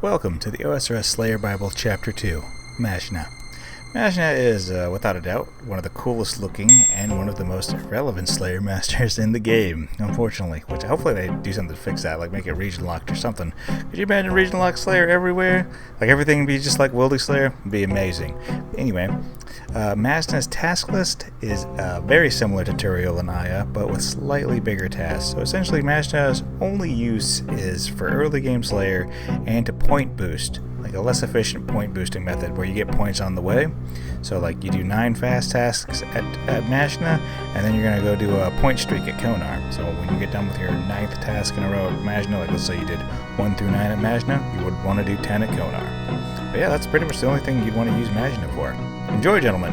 Welcome to the OSRS Slayer Bible Chapter 2, Mazchna. Mazchna is, without a doubt, one of the coolest looking and one of the most relevant Slayer masters in the game, unfortunately. Which hopefully they do something to fix that, like make it region locked or something. Could you imagine region locked Slayer everywhere? Like everything be just like Wildy Slayer? It'd be amazing. Anyway, Mazchna's task list is very similar to Turiel and Aya, but with slightly bigger tasks. So essentially, Mazchna's only use is for early game Slayer and to point boost, like a less efficient point boosting method where you get points on the way. So like you do 9 fast tasks at Mazchna, and then you're going to go do a point streak at Konar. So when you get done with your 9th task in a row at Mazchna, like let's say you did 1 through 9 at Mazchna, you would want to do 10 at Konar. But yeah, that's pretty much the only thing you'd want to use Mazchna for. Enjoy, gentlemen!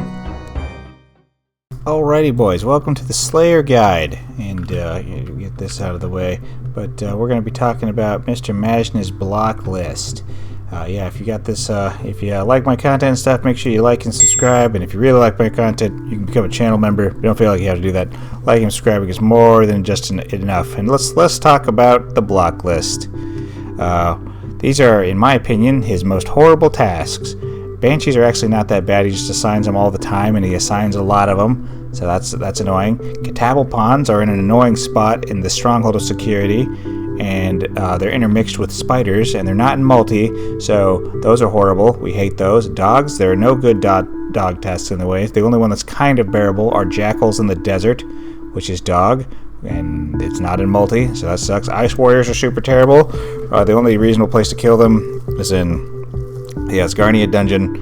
Alrighty, boys, welcome to the Slayer Guide, and get this out of the way, but we're going to be talking about Mr. Mazchna's block list. Yeah, if you got this, if you like my content and stuff, make sure you like and subscribe, and if you really like my content, you can become a channel member. If you don't feel like you have to do that, like and subscribe is more than just enough. And let's talk about the block list. These are, in my opinion, his most horrible tasks. Banshees are actually not that bad. He just assigns them all the time, and he assigns a lot of them, so that's annoying. Catblepons are in an annoying spot in the Stronghold of Security, and they're intermixed with spiders, and they're not in multi, so those are horrible. We hate those. Dogs, there are no good dog tasks in the way. The only one that's kind of bearable are jackals in the desert, which is dog, and it's not in multi, so that sucks. Ice warriors are super terrible. The only reasonable place to kill them is in Asgarnia dungeon,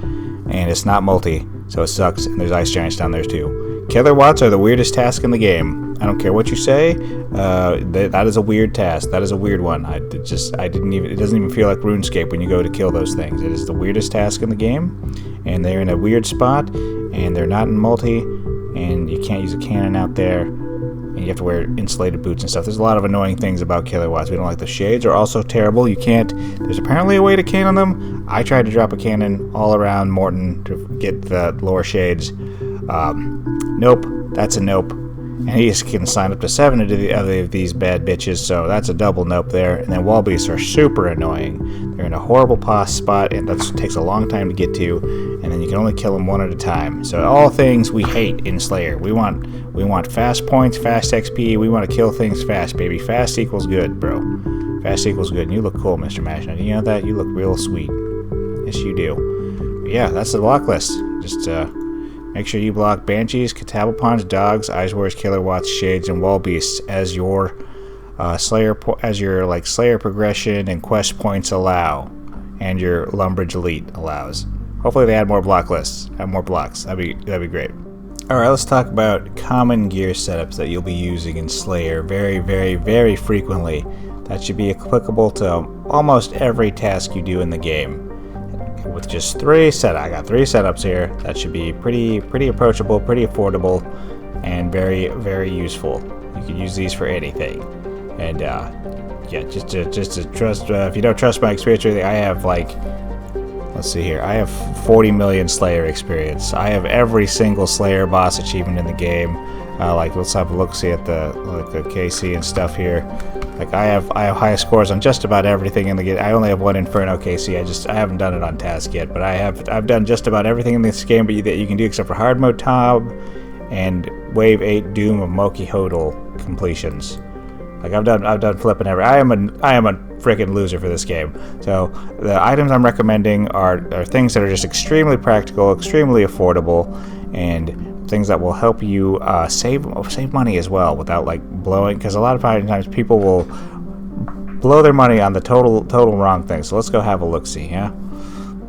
and it's not multi, so it sucks, and there's ice giants down there too. Killerwatts are the weirdest task in the game. I don't care what you say, that is a weird task. That is a weird one. It doesn't even feel like RuneScape when you go to kill those things. It is the weirdest task in the game, and they're in a weird spot, and they're not in multi, and you can't use a cannon out there, and you have to wear insulated boots and stuff. There's a lot of annoying things about Killerwatts. We don't like the shades are also terrible. There's apparently a way to cannon them. I tried to drop a cannon all around Morton to get the lower shades. Nope, that's a nope. And he can sign up to 7 of these bad bitches, so that's a double nope there. And then wall beasts are super annoying. They're in a horrible pause spot, and that takes a long time to get to, and then you can only kill them one at a time. So all things we hate in Slayer. We want fast points, fast XP. We want to kill things fast, baby. Fast equals good, bro. Fast equals good. And you look cool, Mr. Mazchna. Do you know that? You look real sweet. Yes, you do. But yeah, that's the block list. Just make sure you block Banshees, Catblepons, Dogs, Ice Warriors, Killerwatts, Shades, and Wall Beasts as your Slayer progression and quest points allow, and your Lumbridge Elite allows. Hopefully they add more block lists, add more blocks. That'd be great. All right, let's talk about common gear setups that you'll be using in Slayer very, very, very frequently. That should be applicable to almost every task you do in the game. With just 3 setups, I got 3 setups here. That should be pretty approachable, pretty affordable, and very, very useful. You can use these for anything. And yeah, just to trust. If you don't trust my experience or anything, I have let's see here. I have 40 million Slayer experience. I have every single Slayer boss achievement in the game. Let's have a look see at the KC and stuff here. I have high scores on just about everything in the game. I only have 1 Inferno KC. I haven't done it on task yet, but I've done just about everything in this game that you can do except for hard mode Tob and Wave 8 Doom of Moki Hodel completions. I've done flipping every. I am a freaking loser for this game. So the items I'm recommending are things that are just extremely practical, extremely affordable, and things that will help you save money as well without blowing, because a lot of times people will blow their money on the total wrong thing. So let's go have a look-see, yeah?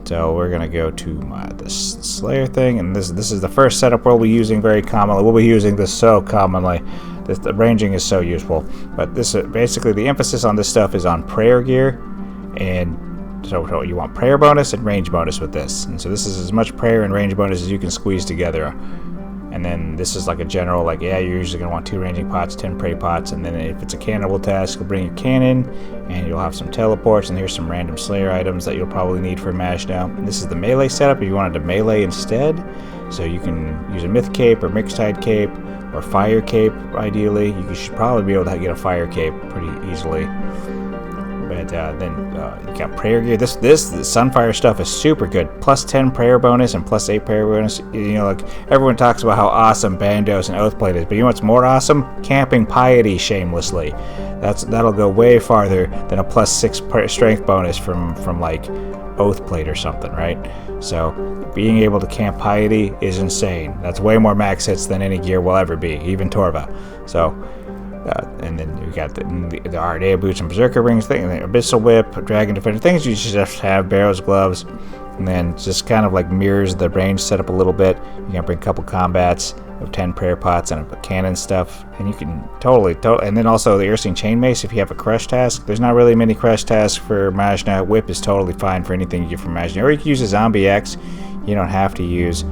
So we're gonna go to this Slayer thing, and this is the first setup we'll be using very commonly. We'll be using this so commonly. The ranging is so useful, but this basically the emphasis on this stuff is on prayer gear, and so you want prayer bonus and range bonus with this, and so this is as much prayer and range bonus as you can squeeze together. And then this is like a general, you're usually going to want 2 ranging pots, 10 prey pots, and then if it's a cannibal task, you'll bring your cannon, and you'll have some teleports, and here's some random Slayer items that you'll probably need for Mazchna. And this is the melee setup if you wanted to melee instead. So you can use a Myth Cape or Mixtide Cape or Fire Cape, ideally. You should probably be able to get a Fire Cape pretty easily. But then you got prayer gear. This Sunfire stuff is super good. Plus 10 prayer bonus and plus 8 prayer bonus. You know, like everyone talks about how awesome Bandos and Oathblade is, but you know what's more awesome? Camping Piety shamelessly. That'll go way farther than a plus 6 strength bonus from like Oathblade or something, right? So being able to camp Piety is insane. That's way more max hits than any gear will ever be, even Torva. So. And then you got the Ardea boots and Berserker rings thing, and the Abyssal Whip, Dragon Defender, things you should just have, Barrows gloves, and then just kind of like mirrors the range setup a little bit. You can bring a couple combats of 10 prayer pots and a cannon stuff, and you can totally, and then also the Ursine Chain Mace if you have a crush task. There's not really many crush tasks for Mazchna. Whip is totally fine for anything you get from Mazchna, or you can use a Zombie X. You don't have to use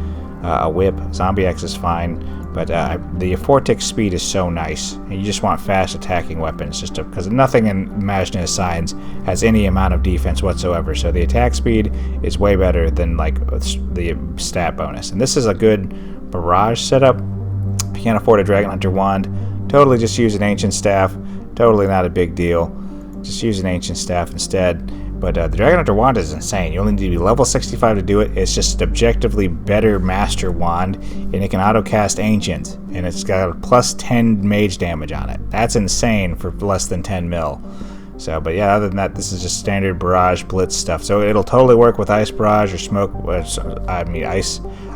a whip. Zombie X is fine. But the Fortic speed is so nice, and you just want fast attacking weapons, just because nothing in Mazchna's signs has any amount of defense whatsoever. So the attack speed is way better than like the stat bonus. And this is a good barrage setup. If you can't afford a Dragon Hunter wand, totally just use an Ancient Staff. Totally not a big deal. Just use an Ancient Staff instead. But the Dragon Hunter wand is insane. You only need to be level 65 to do it. It's just an objectively better Master Wand, and it can auto-cast Ancient, and it's got a plus 10 mage damage on it. That's insane for less than 10 mil. So, but yeah, other than that, this is just standard Barrage Blitz stuff. So it'll totally work with Ice Barrage or Smoke,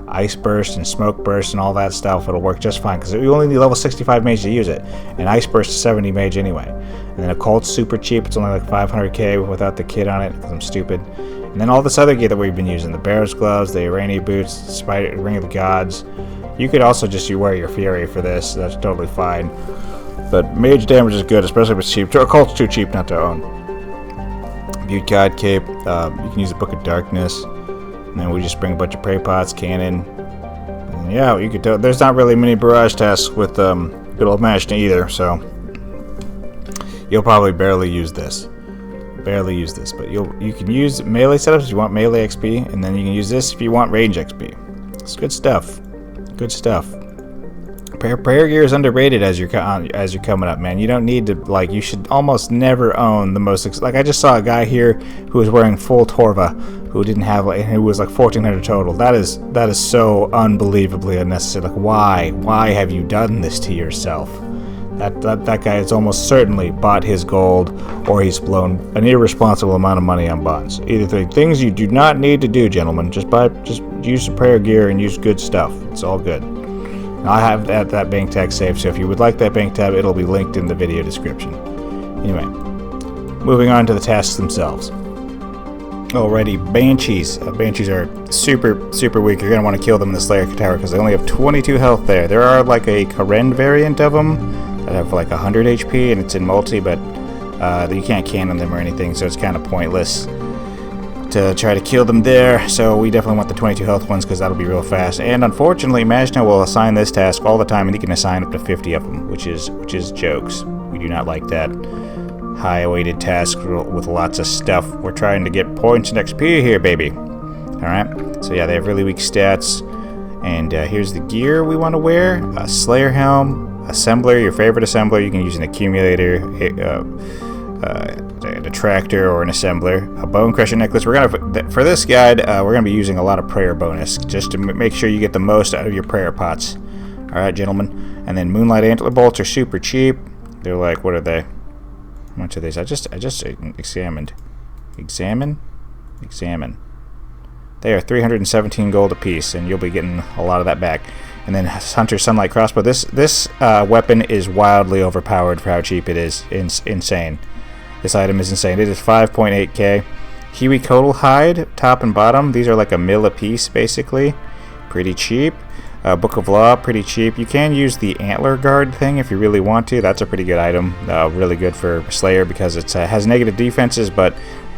Ice Burst and Smoke Burst and all that stuff. It'll work just fine, because you only need level 65 mage to use it, and Ice Burst is 70 mage anyway. And then Occult's super cheap. It's only like 500k without the kit on it, because I'm stupid. And then all this other gear that we've been using, the Barrows gloves, the Irani boots, the Spider Ring of the Gods. You could also just wear your Fury for this. That's totally fine. But mage damage is good, especially if it's cheap. Occult's too cheap not to own. Butte God Cape. You can use the Book of Darkness. And then we just bring a bunch of Prey Pots, Cannon. And yeah, you could tell there's not really many barrage tasks with good old Mazchna either, so you'll probably barely use this. But you can use melee setups if you want melee XP, and then you can use this if you want range XP. It's good stuff. Good stuff. Prayer gear is underrated as you're coming up, man. You don't need to, like, you should almost never own the most, like I just saw a guy here who was wearing full Torva who didn't have, like, who was like 1400 total. That is so unbelievably unnecessary. Like, why have you done this to yourself? That guy has almost certainly bought his gold, or he's blown an irresponsible amount of money on bonds. Either things you do not need to do, gentlemen. Just use the prayer gear and use good stuff. It's all good. Now, I have that bank tab saved, so if you would like that bank tab, it'll be linked in the video description. Anyway, moving on to the tasks themselves. Alrighty, Banshees. Banshees are super weak. You're going to want to kill them in the Slayer Tower because they only have 22 health there. There are like a Karen variant of them that have like 100 HP, and it's in multi, but you can't cannon them or anything, so it's kind of pointless to try to kill them there. So we definitely want the 22 health ones because that'll be real fast. And unfortunately, Mazchna will assign this task all the time, and you can assign up to 50 of them, which is jokes. We do not like that. High-weighted task with lots of stuff. We're trying to get points and XP here, baby. Alright, so yeah, they have really weak stats. And here's the gear we want to wear. A Slayer Helm, Assembler, your favorite Assembler. You can use an Accumulator, a Detractor, or an Assembler. A Bone Crusher Necklace. For this guide, we're going to be using a lot of Prayer bonus, just to make sure you get the most out of your Prayer pots. Alright, gentlemen. And then Moonlight Antler Bolts are super cheap. They're like, what are they? How much are these? I just examined. Examine. They are 317 gold apiece, and you'll be getting a lot of that back. And then Hunter Sunlight Crossbow. This weapon is wildly overpowered for how cheap it is. Insane. This item is insane. It is 5.8k. Kiwi Coatal Hide, top and bottom. These are like a mil apiece, basically. Pretty cheap. Book of Law, pretty cheap. You can use the Antler Guard thing if you really want to. That's a pretty good item. Really good for Slayer because it has negative defenses, but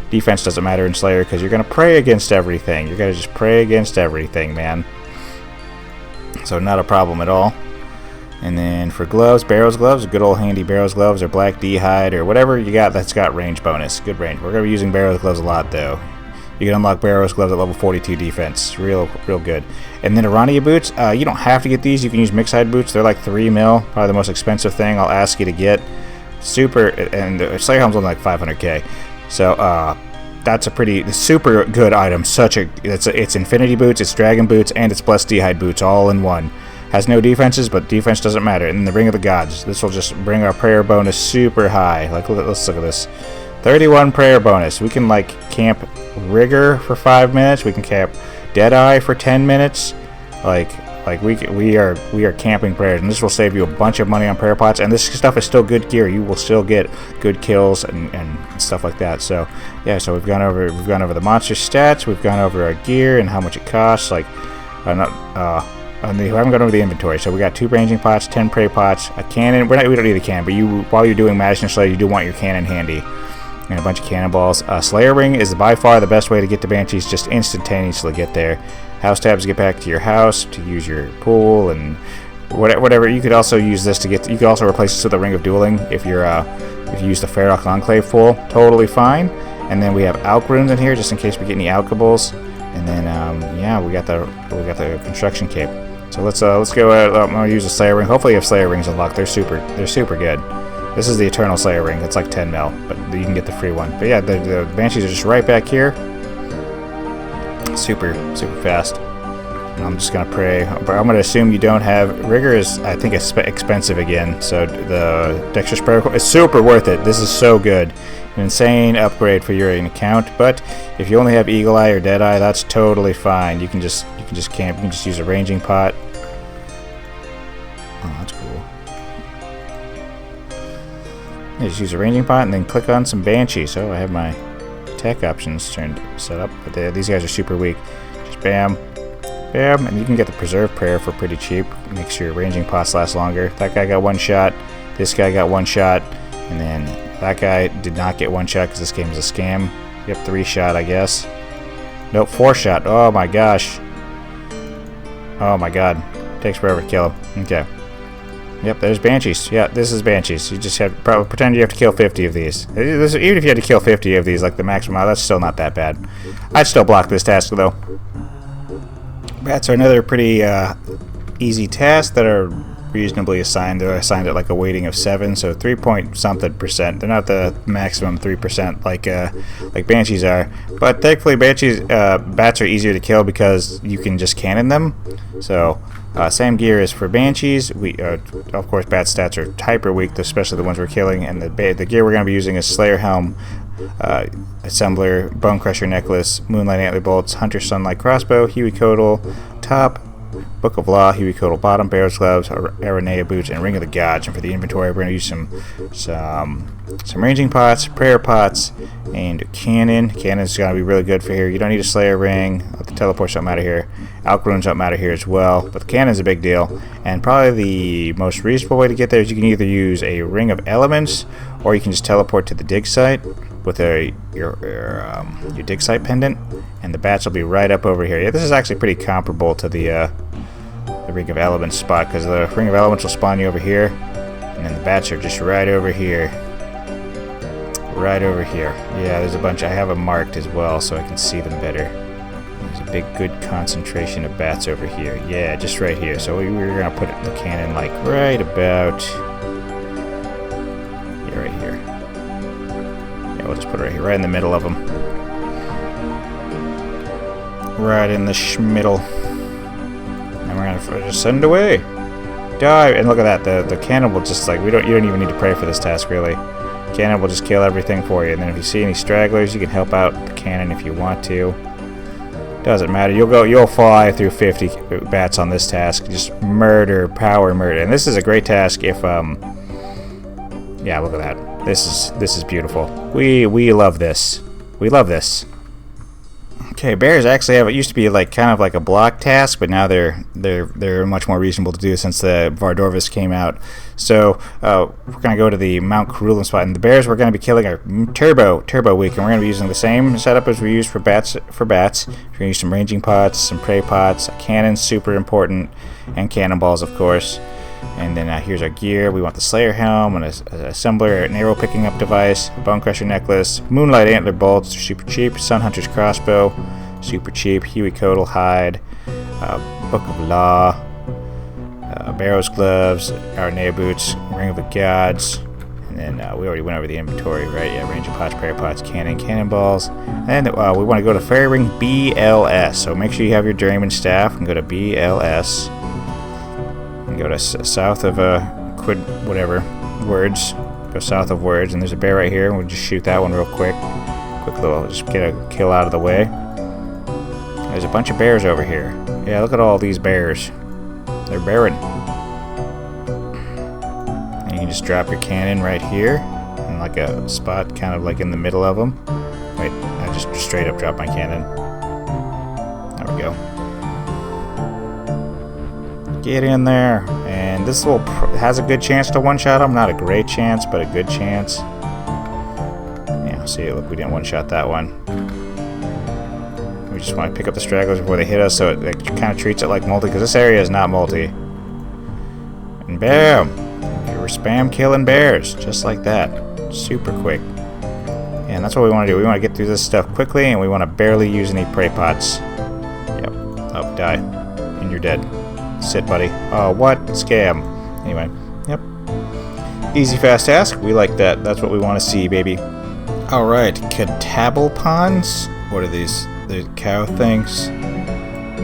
defense doesn't matter in Slayer because you're going to pray against everything. You're going to just pray against everything, man. So not a problem at all. And then for gloves, Barrows gloves, good old handy Barrows gloves, or Black D Hide, or whatever you got that's got range bonus. Good range. We're going to be using Barrows gloves a lot, though. You can unlock Barrows gloves at level 42 defense. Real good. And then Irania boots, you don't have to get these. You can use Mixhide boots. They're like 3 mil, probably the most expensive thing I'll ask you to get. And Slayer Helm's only like 500k. So that's a pretty super good item. It's Infinity Boots, it's Dragon Boots, and it's Blessed D'hide Boots all in one. Has no defenses, but defense doesn't matter. And the Ring of the Gods. This will just bring our prayer bonus super high. Like, let's look at this. 31 prayer bonus. We can like camp Rigor for 5 minutes. We can camp Deadeye for 10 minutes. Like we are camping prayers, and this will save you a bunch of money on prayer pots. And this stuff is still good gear. You will still get good kills and stuff like that. So yeah, so we've gone over the monster stats. We've gone over our gear and how much it costs. Like we haven't gone over the inventory. So we got 2 ranging pots, 10 prey pots, a cannon. We don't need a cannon, but while you're doing Mazchna Slayer, you do want your cannon handy. And a bunch of cannonballs. Slayer Ring is by far the best way to get to Banshees, just instantaneously get there. House tabs to get back to your house, to use your pool, and whatever. You could also use this to get. You could also replace this with a Ring of Dueling if you use the Ferox Enclave full. Totally fine. And then we have Alk runes in here just in case we get any Alkables. And then yeah, we got the construction cape. So let's go. I'm gonna use a Slayer Ring. Hopefully, you have Slayer Rings unlocked. They're super good. This is the Eternal Slayer Ring. It's like 10 mil, but you can get the free one. But yeah, the Banshees are just right back here. Super fast. And I'm just gonna pray. But I'm gonna assume you don't have Rigor. Is I think it's expensive again. So the Dexterous Prayer is super worth it. This is so good. An insane upgrade for your account. But if you only have Eagle Eye or Deadeye, that's totally fine. You can just camp. You can just use a ranging pot. Oh, that's cool. I just use a ranging pot and then click on some Banshees. So I have my attack options set up, but these guys are super weak. Just bam, bam, and you can get the Preserve Prayer for pretty cheap. Makes your ranging pots last longer. That guy got 1 shot. This guy got 1 shot, and then that guy did not get 1 shot because this game is a scam. Yep, 3 shot, I guess. Nope, 4 shot. Oh my gosh. Oh my god. Takes forever to kill him. Okay. Yep, there's Banshees. Yeah, this is Banshees. You just have probably pretend you have to kill 50 of these. Even if you had to kill 50 of these, like the maximum, that's still not that bad. I'd still block this task though. Bats are another pretty easy task that are reasonably assigned. They're assigned at like a weighting of 7, so 3-point-something%. They're not the maximum 3% like Banshees are, but thankfully bats are easier to kill because you can just cannon them. So. Same gear as for Banshees. Of course, bat stats are hyper weak, especially the ones we're killing. And the gear we're going to be using is Slayer Helm, Assembler, Bone Crusher Necklace, Moonlight Antler Bolts, Hunter Sunlight Crossbow, Huey Codal top, Book of Law, Huey Codal bottom, Barrow's Gloves, Aranea Boots, and Ring of the Gods. And for the inventory, we're going to use some ranging pots, prayer pots, and cannon. Cannon's going to be really good for here. You don't need a Slayer Ring. The teleports don't matter here. Alk runes don't matter here as well. But the cannon's a big deal. And probably the most reasonable way to get there is you can either use a Ring of Elements, or you can just teleport to the dig site with your dig site pendant, and the bats will be right up over here. Yeah, this is actually pretty comparable to the Ring of Elements spot, because the Ring of Elements will spawn you over here, and then the bats are just right over here. Right over here. Yeah, there's a bunch. I have them marked as well so I can see them better. There's a big, good concentration of bats over here. Yeah, just right here. So we're going to put the cannon like right about... yeah, right here. Yeah, we'll just put it right here, right in the middle of them. Right in the schmiddle. And we're going to just send it away. Die! And look at that. The cannon will just like... you don't even need to pray for this task, really. Cannon will just kill everything for you, and then if you see any stragglers, you can help out the cannon if you want to. Doesn't matter. You'll fly through 50 bats on this task. Just murder, power murder, and this is a great task if yeah, look at that. This is beautiful. We love this. We love this. Okay, bears actually have, it used to be like kind of like a block task, but now they're much more reasonable to do since the Vardorvis came out. So we're gonna go to the Mount Carulum spot, and the bears we're gonna be killing are Turbo Weak, and we're gonna be using the same setup as we used for bats. We're gonna use some ranging pots, some prey pots, a cannon, super important, and cannonballs, of course. And then here's our gear. We want the Slayer Helm, and an Assembler, an arrow picking up device, a Bone Crusher Necklace, Moonlight Antler Bolts, they're super cheap, Sun Hunter's Crossbow, super cheap, Huey Codal Hide, Book of Law, Barrow's Gloves, Aranea Boots, Ring of the Gods, And then we already went over the inventory, right? Yeah, ranger pots, prayer pots, cannonballs. And we want to go to Fairy Ring BLS. So make sure you have your Drayman staff and go to BLS. And go to south of Words. Go south of Words, and there's a bear right here. We'll just shoot that one real quick. Quick little, just get a kill out of the way. There's a bunch of bears over here. Yeah, look at all these bears. They're bearing. And you can just drop your cannon right here, in like a spot kind of like in the middle of them. Wait, I just straight up dropped my cannon. There we go. Get in there. And this has a good chance to one-shot them. Not a great chance, but a good chance. Yeah, see, look, we didn't one-shot that one. We just want to pick up the stragglers before they hit us, so it kind of treats it like multi, because this area is not multi. And bam! You were spam killing bears, just like that. Super quick. And that's what we want to do. We want to get through this stuff quickly, and we want to barely use any prey pots. Yep. Oh, die. And you're dead. Sit, buddy. Oh, what? Scam. Anyway. Yep. Easy, fast task. We like that. That's what we want to see, baby. Alright. Catblepons? What are these? The cow things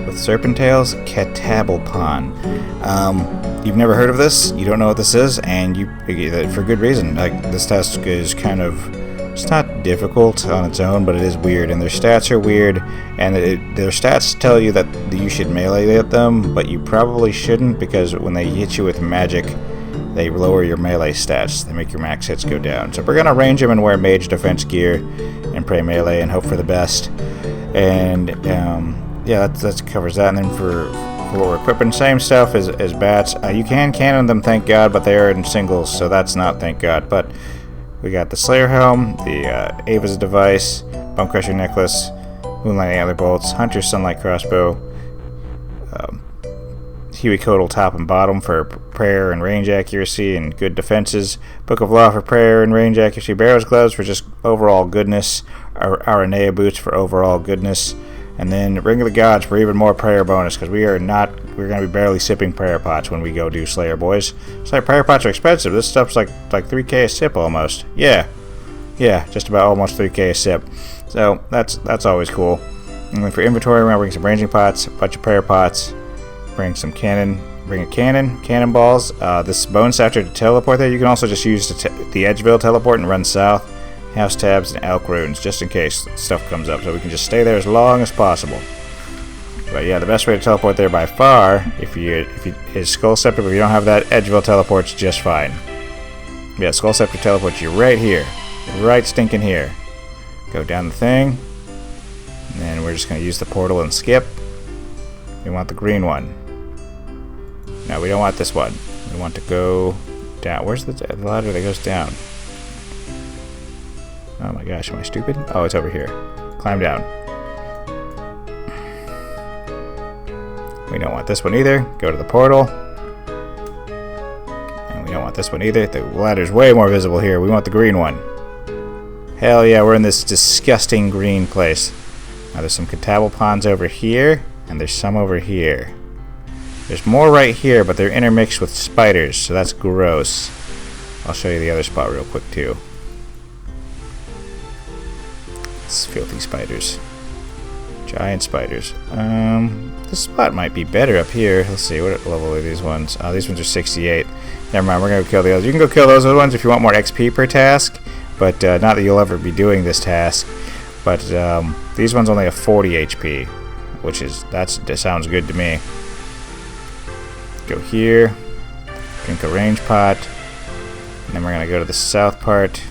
with serpent tails? Catblepon. You've never heard of this? You don't know what this is? And for good reason. Like, this task is kind of... It's not difficult on its own, but it is weird, and their stats are weird, and their stats tell you that you should melee at them, but you probably shouldn't, because when they hit you with magic, they lower your melee stats. They make your max hits go down. So we're going to range them and wear mage defense gear and pray melee and hope for the best. And, yeah, that covers that. And then for what we're equipping, same stuff as bats. You can cannon them, thank God, but they are in singles, so that's not thank God. But we got the Slayer Helm, the Ava's Device, Bone Crusher Necklace, Moonlight Antler Bolts, Hunter's Sunlight Crossbow, Huey Codal top and bottom for prayer and range accuracy and good defenses, Book of Law for prayer and range accuracy, Barrow's Gloves for just overall goodness, Aranea Boots for overall goodness, and then Ring of the Gods for even more prayer bonus, because we're going to be barely sipping prayer pots when we go do Slayer, boys. Slayer prayer pots are expensive. This stuff's like 3k a sip almost. Yeah, just about almost 3k a sip. So that's always cool. And then for inventory, we're going to bring some ranging pots, a bunch of prayer pots, bring a cannonballs. This bone satchel to teleport there. You can also just use the Edgeville teleport and run south. House tabs and elk runes, just in case stuff comes up, so we can just stay there as long as possible. But yeah, the best way to teleport there by far, is Skull Scepter. But if you don't have that, Edgeville teleports just fine. Yeah, Skull Scepter teleports you right here, right stinking here. Go down the thing, and then we're just going to use the portal and skip. We want the green one. No, we don't want this one. We want to go down. Where's the ladder that goes down? Oh my gosh, am I stupid? Oh, it's over here. Climb down. We don't want this one either. Go to the portal. And we don't want this one either. The ladder's way more visible here. We want the green one. Hell yeah, we're in this disgusting green place. Now there's some Catblepons over here, and there's some over here. There's more right here, but they're intermixed with spiders, so that's gross. I'll show you the other spot real quick too. Filthy spiders. Giant spiders. This spot might be better up here. Let's see, what level are these ones? Oh, these ones are 68. Never mind, we're going to kill the others. You can go kill those other ones if you want more XP per task, but not that you'll ever be doing this task. But these ones only have 40 HP, which is, that sounds good to me. Go here. Drink a range pot. And then we're going to go to the south part.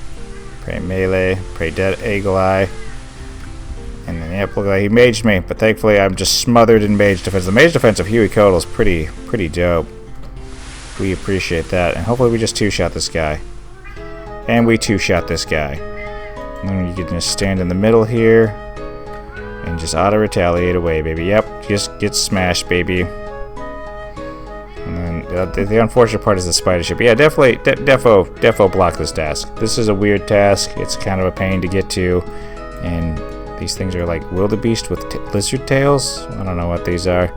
Pray melee. Pray dead eagle eye. And then, yep, look like he maged me, but thankfully I'm just smothered in mage defense. The mage defense of Huey Codal is pretty dope. We appreciate that, and hopefully we just two-shot this guy. And we two-shot this guy. And then you can just stand in the middle here, and just auto-retaliate away, baby. Yep, just get smashed, baby. And then the unfortunate part is the spider ship. Yeah, definitely, defo block this task. This is a weird task. It's kind of a pain to get to, and these things are like wildebeest with lizard tails. I don't know what these are.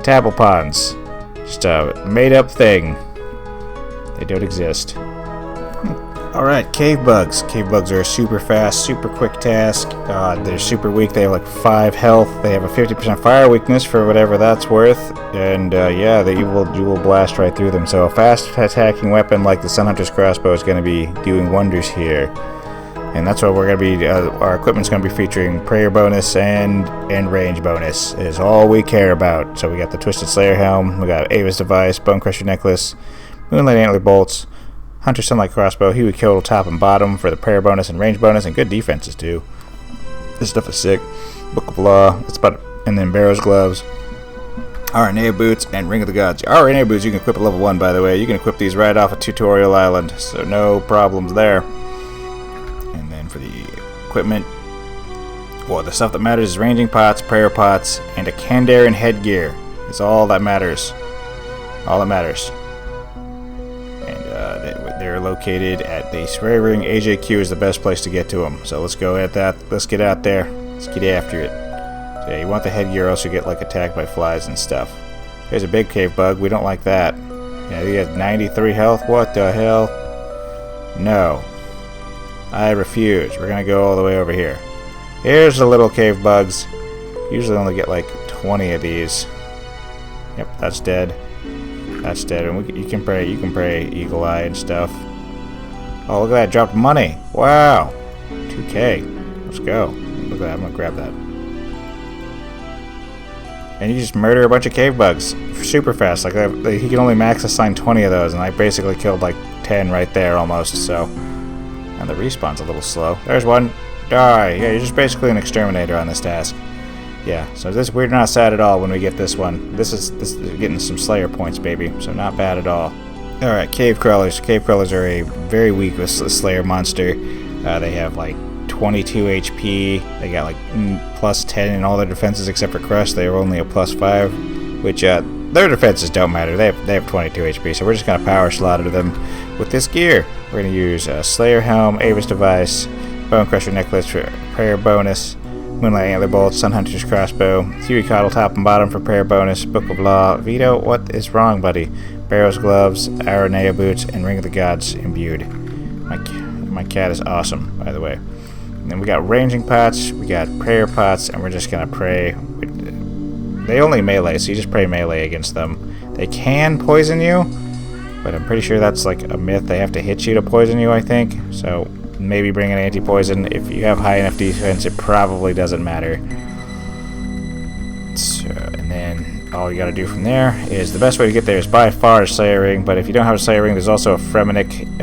Catblepons. Just a made-up thing. They don't exist. Alright, cave bugs. Cave bugs are a super fast, super quick task. They're super weak. They have like 5 health. They have a 50% fire weakness for whatever that's worth. And yeah, you will blast right through them. So a fast attacking weapon like the Sun Hunter's crossbow is going to be doing wonders here. And that's what we're going to be, our equipment's going to be featuring prayer bonus and range bonus is all we care about. So we got the Twisted Slayer Helm, we got Ava's Device, Bone Crusher Necklace, Moonlight Antler Bolts, Hunter Sunlight Crossbow, Huey Kill top and bottom for the prayer bonus and range bonus, and good defenses too. This stuff is sick. Book of Law, and then Barrow's Gloves, RNA Boots, and Ring of the Gods. RNA Boots you can equip at level 1, by the way. You can equip these right off of Tutorial Island, so no problems there. And then for the equipment, well, the stuff that matters is ranging pots, prayer pots, and a Kandarian headgear. It's all that matters. All that matters. They're located at the Spray Ring. AJQ is the best place to get to them. So let's go at that. Let's get out there. Let's get after it. So yeah, you want the headgear, else you get like attacked by flies and stuff. There's a big cave bug. We don't like that. Yeah, he has 93 health. What the hell? No. I refuse. We're gonna go all the way over here. Here's the little cave bugs. Usually only get like 20 of these. Yep, that's dead. That's dead, and you can pray Eagle Eye and stuff. Oh, look at that, dropped money. Wow. 2K. Let's go. Look at that, I'm gonna grab that. And you just murder a bunch of cave bugs super fast. Like he can only max assign 20 of those, and I basically killed like 10 right there almost, so. And the respawn's a little slow. There's one. Die. Yeah, you're just basically an exterminator on this task. Yeah, so we're not sad at all when we get this one. This is getting some Slayer points, baby, so not bad at all. Alright, Cave Crawlers. Cave Crawlers are a very weak Slayer monster. They have like 22 HP. They got like plus 10 in all their defenses except for Crush. They are only a plus 5, which their defenses don't matter. They have 22 HP, so we're just gonna power slaughter them with this gear. We're gonna use Slayer Helm, Ava's Device, Bone Crusher Necklace for prayer bonus, Moonlight Antler Bolts, Sun Hunter's Crossbow, Huey Coddle top and bottom for prayer bonus, Book of Law, Vito, what is wrong, buddy? Barrow's Gloves, Aranea Boots, and Ring of the Gods imbued. My cat is awesome, by the way. And then we got ranging pots, we got prayer pots, and we're just gonna pray. They only melee, so you just pray melee against them. They can poison you, but I'm pretty sure that's like a myth. They have to hit you to poison you, I think. So maybe bring an anti-poison. If you have high enough defense, it probably doesn't matter. So, and then all you gotta do from there is, the best way to get there is by far a Slayer Ring, but if you don't have a Slayer Ring, there's also a Fremenic,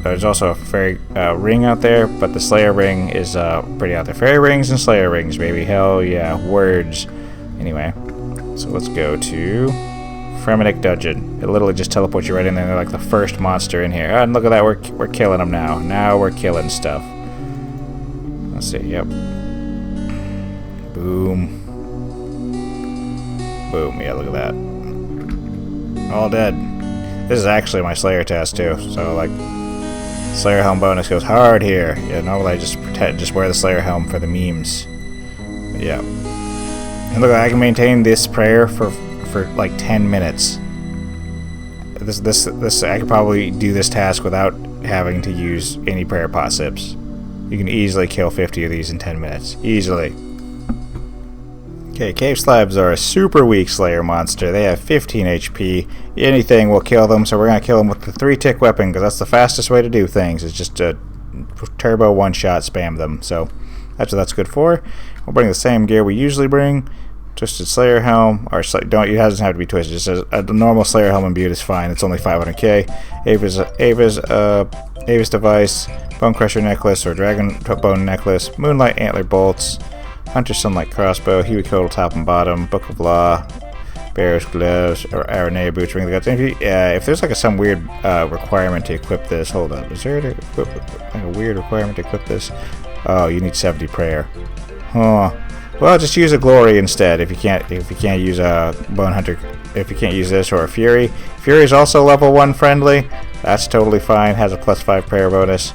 there's also a Fairy Ring out there, but the Slayer Ring is pretty out there. Fairy Rings and Slayer Rings, baby. Hell yeah, words. Anyway, so let's go to Fremenic Dungeon. It literally just teleports you right in there. They're like the first monster in here. Oh, and look at that, we're killing them now. Now we're killing stuff. Let's see, yep. Boom. Boom, yeah, look at that. All dead. This is actually my Slayer test too, so like, Slayer Helm bonus goes hard here. Yeah, normally I just wear the Slayer Helm for the memes. But yeah. And look, I can maintain this prayer for like 10 minutes. This I could probably do this task without having to use any prayer pot sips. You can easily kill 50 of these in 10 minutes. Easily. Okay, Cave Slabs are a super weak Slayer monster. They have 15 HP. Anything will kill them, so we're going to kill them with the 3-tick weapon, because that's the fastest way to do things, is just to turbo one-shot spam them. So that's what that's good for. We'll bring the same gear we usually bring. Twisted Slayer Helm, or it doesn't have to be twisted, just a normal Slayer Helm imbued is fine. It's only 500k. Ava's Device, Bone Crusher Necklace or Dragon Bone Necklace, Moonlight Antler Bolts, Hunter Sunlight Crossbow, Huey Coddle top and bottom, Book of Law, Barrow's Gloves, or Aranea Boots, Ring of the Gods. If there's like some weird requirement to equip this, hold up, is there a weird requirement to equip this? Oh, you need 70 prayer. Huh. Well, just use a Glory instead if you can't use a Bone Hunter, if you can't use this, or a Fury. Fury is also level 1 friendly. That's totally fine. Has a +5 prayer bonus.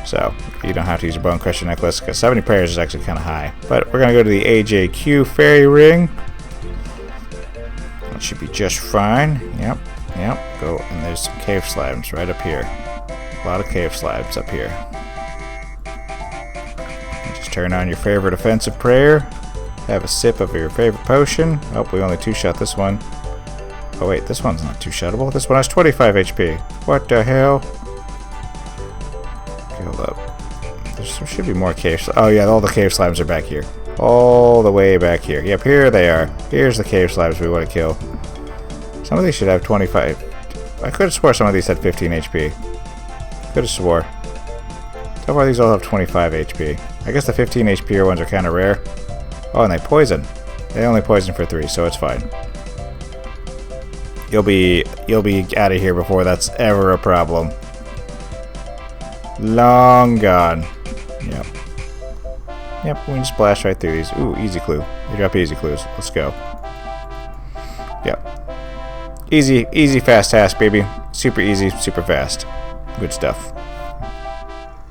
So you don't have to use a Bone Crusher Necklace, because 70 prayers is actually kind of high. But we're going to go to the AJQ Fairy Ring. That should be just fine. Yep. Go. And there's some cave slabs right up here. A lot of cave slabs up here. Just turn on your favorite offensive prayer. Have a sip of your favorite potion. Oh, we only two-shot this one. Oh wait, this one's not two-shottable. This one has 25 HP. What the hell? Okay, hold up. There should be more cave slabs. Oh yeah, all the cave slabs are back here. All the way back here. Yep, here they are. Here's the cave slabs we want to kill. Some of these should have 25. I could have swore some of these had 15 HP. Could have swore. So far these all have 25 HP. I guess the 15 HP ones are kind of rare. Oh, and they poison. They only poison for 3, so it's fine. You'll be out of here before that's ever a problem. Long gone. Yep. Yep, we can just blast right through these. Ooh, easy clue. They drop easy clues. Let's go. Yep. Easy, fast task, baby. Super easy, super fast. Good stuff.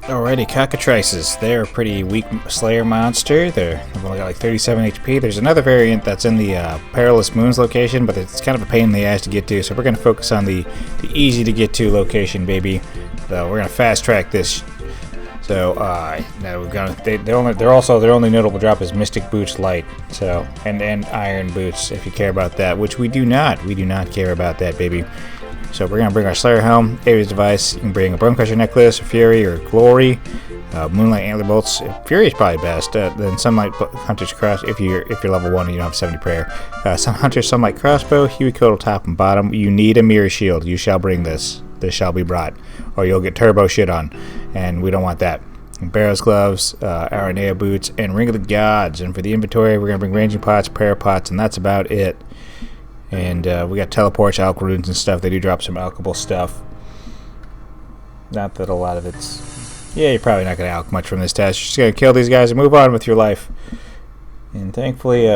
Alrighty, Cockatrices. They're a pretty weak Slayer monster. They've only got like 37 HP. There's another variant that's in the Perilous Moons location, but it's kind of a pain in the ass to get to, so we're going to focus on the easy to get to location, baby. So we're going to fast track this. So now we've got their only notable drop is Mystic Boots Light. So and Iron Boots if you care about that, which we do not. We do not care about that, baby. So we're going to bring our Slayer Helm, Ares Device. You can bring a Bonecrusher Necklace, or Fury, or Glory, Moonlight Antler Bolts. Fury is probably best. Then Sunlight Hunter's Cross, if you're level 1 and you don't have 70 prayer. Hunter's Sunlight Crossbow, Huey Coatle top and bottom. You need a Mirror Shield. You shall bring this. This shall be brought. Or you'll get turbo shit on. And we don't want that. Barrow's Gloves, Aranea Boots, and Ring of the Gods. And for the inventory, we're going to bring Ranging Pots, Prayer Pots, and that's about it. And we got teleports, alch runes, and stuff. They do drop some alchable stuff. Not that a lot of it's... Yeah, you're probably not going to alch much from this task. You're just going to kill these guys and move on with your life. And thankfully,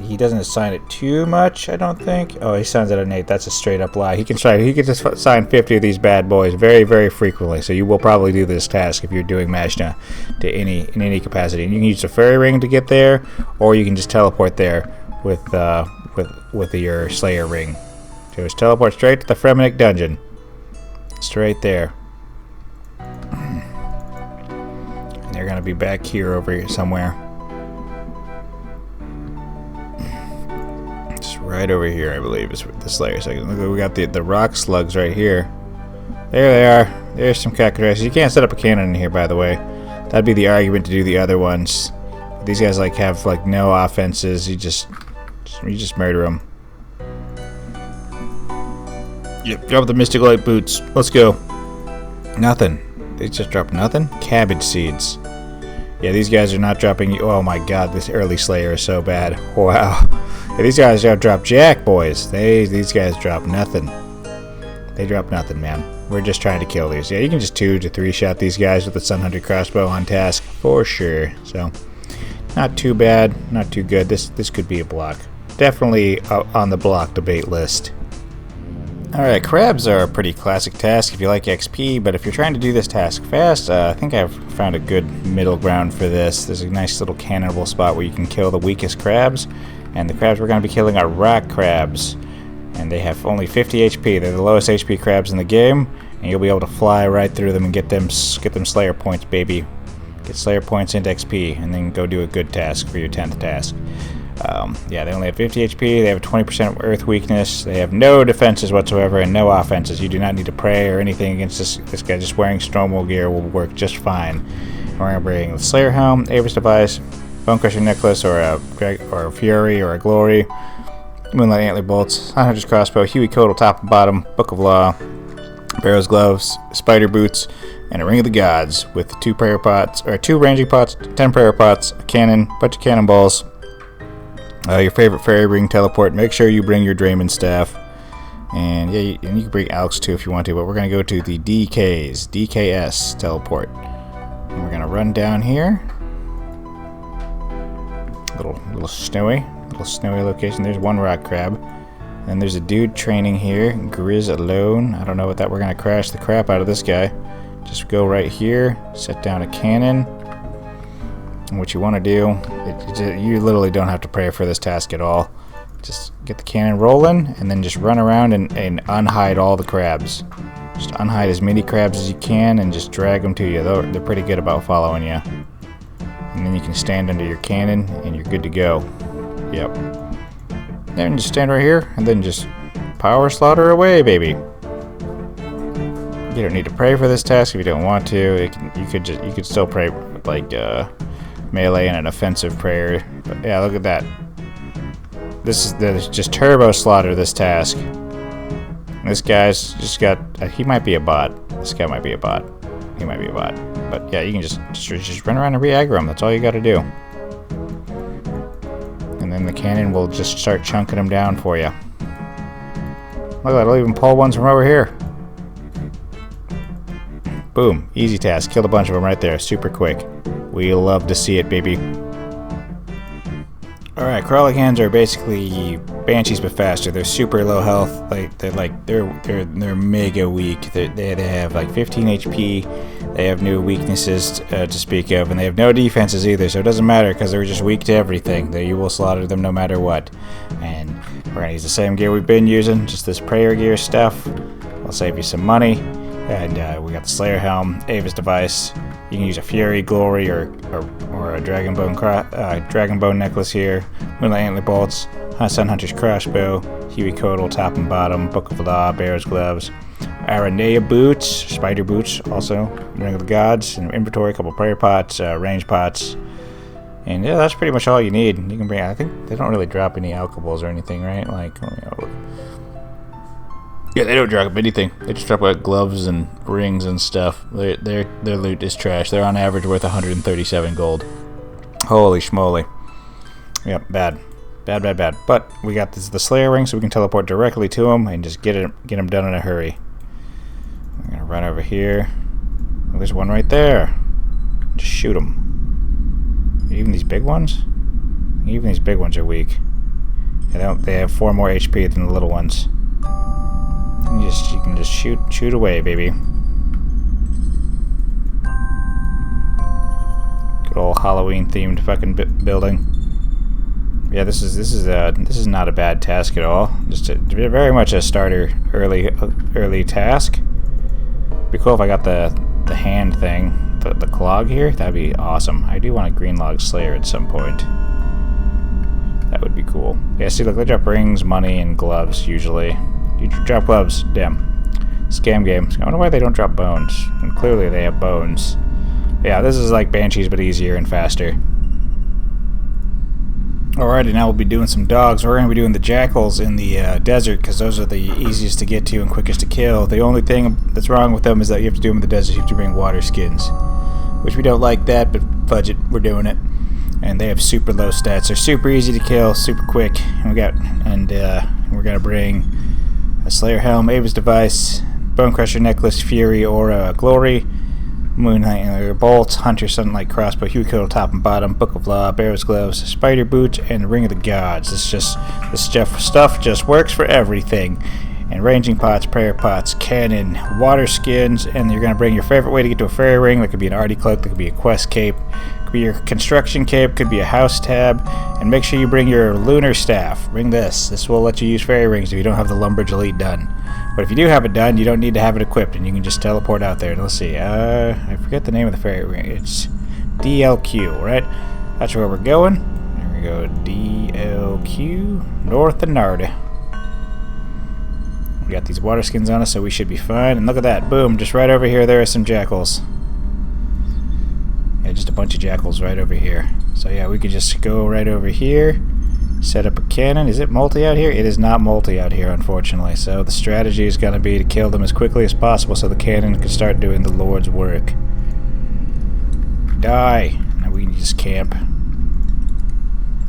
he doesn't assign it too much, I don't think. Oh, he signs it at 8. That's a straight up lie. He can just assign 50 of these bad boys very, very frequently. So you will probably do this task if you're doing Mazchna in any capacity. And you can use the fairy ring to get there, or you can just teleport there with your Slayer ring. So just teleport straight to the Fremenic dungeon. Straight there. And they're gonna be back here over here somewhere. Just right over here, I believe, is the Slayer section. Look, we got the Rockslugs right here. There they are. There's some Cockatrices. You can't set up a cannon in here, by the way. That'd be the argument to do the other ones. These guys have no offenses. You just murder them. Yep, drop the Mystic Light Boots. Let's go. Nothing. They just dropped nothing? Cabbage seeds. Yeah, these guys are not dropping... Oh my god, this early Slayer is so bad. Wow. Yeah, these guys don't drop jack, boys. These guys drop nothing. They drop nothing, man. We're just trying to kill these. Yeah, you can just 2 to 3 shot these guys with the Sun Hunter Crossbow on task. For sure. So, not too bad. Not too good. This could be a block. Definitely on the block debate list. Alright, crabs are a pretty classic task if you like XP, but if you're trying to do this task fast, I think I've found a good middle ground for this. There's a nice little cannonball spot where you can kill the weakest crabs, and the crabs we're going to be killing are rock crabs, and they have only 50 HP. They're the lowest HP crabs in the game, and you'll be able to fly right through them and get them Slayer points, baby. Get Slayer points into XP, and then go do a good task for your 10th task. Yeah, they only have 50 HP, they have a 20% earth weakness, they have no defenses whatsoever and no offenses. You do not need to pray or anything against this guy. Just wearing Stormwall gear will work just fine. We're going to bring the Slayer Helm, Ares Device, Bonecrusher Necklace, or a Fury, or a Glory, Moonlight Antler Bolts, Sun Hunter's Crossbow, Huey Coatle top and bottom, Book of Law, Barrow's Gloves, Spider Boots, and a Ring of the Gods with 2 prayer pots, or 2 ranging pots, 10 prayer pots, a cannon, bunch of cannonballs. Your favorite fairy ring teleport. Make sure you bring your Draymond staff. And yeah, and you can bring Alex too if you want to, but we're going to go to the DKS teleport. And we're going to run down here. Little snowy location. There's one rock crab. And there's a dude training here, Grizz alone. I don't know what that. We're going to crash the crap out of this guy. Just go right here, set down a cannon. And what you want to do, you literally don't have to pray for this task at all. Just get the cannon rolling, and then just run around and unhide all the crabs. Just unhide as many crabs as you can and just drag them to you. They're pretty good about following you. And then you can stand under your cannon and you're good to go. Yep. Then just stand right here and then just power slaughter away, baby. You don't need to pray for this task if you don't want to. You could still pray with like melee and an offensive prayer. But yeah, look at that. This is just turbo slaughter this task. This guy's just got. He might be a bot. This guy might be a bot. He might be a bot. But yeah, you can just run around and re-aggro him. That's all you got to do. And then the cannon will just start chunking them down for you. Look at that. I'll even pull ones from over here. Boom. Easy task. Killed a bunch of them right there. Super quick. We love to see it, baby. Alright, crawling hands are basically Banshees but faster. They're super low health. They're mega weak. They have like 15 HP. They have no weaknesses to speak of, and they have no defenses either. So it doesn't matter because they're just weak to everything. You will slaughter them no matter what. And we're gonna use the same gear we've been using, just this prayer gear stuff. I'll save you some money. And we got the Slayer Helm, Ava's Device. You can use a Fury, Glory, or a Dragonbone necklace here. Moonlight Antler Bolts, Sun Hunter's Crossbow, Huey Codal, top and bottom, Book of Law, Bear's Gloves, Aranea Boots, Spider Boots, also Ring of the Gods, and inventory, a couple prayer pots, range pots. And yeah, that's pretty much all you need. You can bring. I think they don't really drop any alcohols or anything, right? Like, yeah, they don't drop anything. They just drop like gloves and rings and stuff. Their loot is trash. They're on average worth 137 gold. Holy schmoly. Yep, bad. Bad. But we got the Slayer ring, so we can teleport directly to them and just get them done in a hurry. I'm gonna run over here. Oh, there's one right there. Just shoot them. Even these big ones? Even these big ones are weak. They have 4 more HP than the little ones. You can just shoot away, baby. Good old Halloween themed fucking building. Yeah, this is not a bad task at all. Just very much a starter early task. Be cool if I got the hand thing, the clog here. That'd be awesome. I do want a green log slayer at some point. That would be cool. Yeah, see, look, they drop rings, money, and gloves usually. You drop gloves, damn. Scam game. I wonder why they don't drop bones. And clearly they have bones. Yeah, this is like Banshees, but easier and faster. Alrighty, now we'll be doing some dogs. We're going to be doing the jackals in the desert, because those are the easiest to get to and quickest to kill. The only thing that's wrong with them is that you have to do them in the desert. You have to bring water skins. Which we don't like that, but fudge it. We're doing it. And they have super low stats. They're super easy to kill, super quick. And we're going to bring a Slayer Helm, Ava's Device, Bonecrusher Necklace, Fury, Aura, Glory, Moonlight Antler Bolts, Hunter Sunlight Crossbow, Huey Codal top and bottom, Book of Law, Bear's Gloves, Spider Boots, and Ring of the Gods. This stuff just works for everything. And ranging pots, prayer pots, cannon, water skins, and you're going to bring your favorite way to get to a fairy ring. That could be an arty cloak, that could be a quest cape, could be your construction cape, could be a house tab, and make sure you bring your lunar staff. Bring this. This will let you use fairy rings if you don't have the Lumbridge Elite done. But if you do have it done, you don't need to have it equipped, and you can just teleport out there. And let's see, I forget the name of the fairy ring. It's DLQ, right? That's where we're going. There we go, DLQ, North of Narda. We got these water skins on us, so we should be fine. And look at that, boom, just right over here, there are some jackals. Yeah, just a bunch of jackals right over here. So yeah, we could just go right over here, set up a cannon. Is it multi out here? It is not multi out here, unfortunately. So the strategy is going to be to kill them as quickly as possible so the cannon can start doing the Lord's work. Die. Now we can just camp.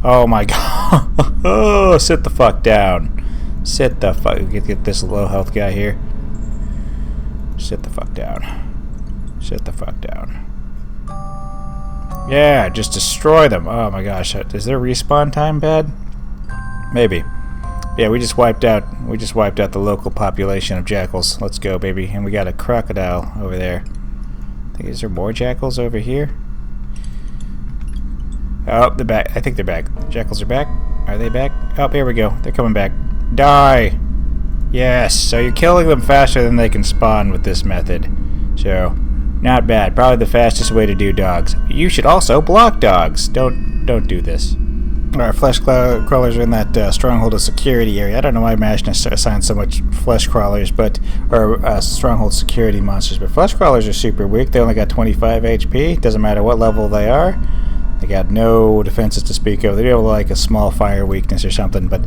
Oh my god. Oh, sit the fuck down. Sit the fuck. Get this low health guy here. Sit the fuck down. Sit the fuck down. Yeah, just destroy them. Oh my gosh, is their respawn time bad? Maybe. Yeah, we just wiped out the local population of jackals. Let's go, baby. And we got a crocodile over there. Is there more jackals over here? Oh, they're back. I think they're back. Jackals are back. Are they back? Oh, here we go. They're coming back. Die! Yes, so you're killing them faster than they can spawn with this method. So, not bad. Probably the fastest way to do dogs. You should also block dogs. Don't do this. Our flesh crawlers are in that stronghold of security area. I don't know why Mazchna assigned so much flesh crawlers, or stronghold security monsters. But flesh crawlers are super weak. They only got 25 HP. Doesn't matter what level they are. They got no defenses to speak of. They do have like a small fire weakness or something, but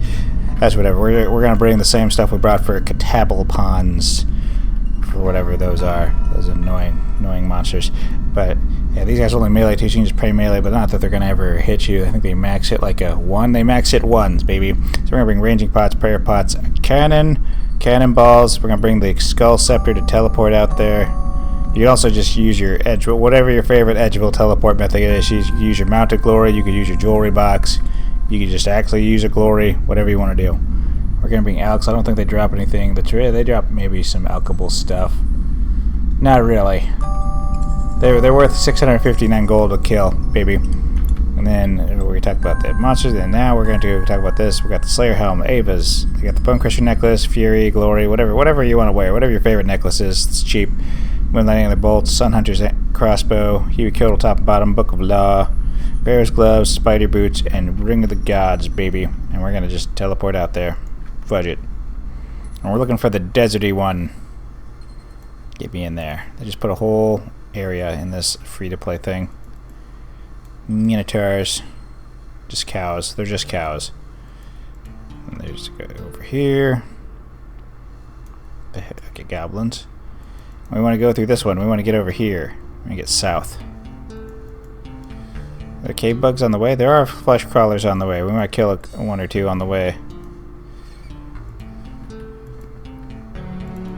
that's whatever. We're gonna bring the same stuff we brought for Catblepons, for whatever those are. Those annoying monsters. But yeah, these guys only melee too, so you can just pray melee, but not that they're gonna ever hit you. I think they max hit like a 1. They max hit 1s, baby. So we're gonna bring ranging pots, prayer pots, cannonballs. We're gonna bring the skull scepter to teleport out there. You can also just use your edgeville, whatever your favorite edgeville teleport method is. You can use your mounted glory, you could use your jewelry box, you could just actually use a glory, whatever you want to do. We're gonna bring Alks. I don't think they drop anything. They drop maybe some alchable stuff. Not really. They're worth 659 gold to kill, baby. And then we're going to talk about the monsters, and now we're going to talk about this. We got the Slayer Helm, Ava's. We got the Bone Crusher necklace, Fury, Glory, whatever you want to wear, whatever your favorite necklace is. It's cheap. Moonlighting the bolts, Sun Hunter's crossbow, Huey Kyoto top and bottom, Book of Law, Bear's gloves, Spider boots, and Ring of the Gods, baby. And we're going to just teleport out there. Fudge it. And we're looking for the deserty one. Get me in there. They just put a whole area in this free-to-play thing. Minotaurs. Just cows. They're just cows. And they just go over here. Okay, goblins. We want to go through this one. We want to get over here. We want to get south. Are there cave bugs on the way? There are flesh crawlers on the way. We might kill one or two on the way.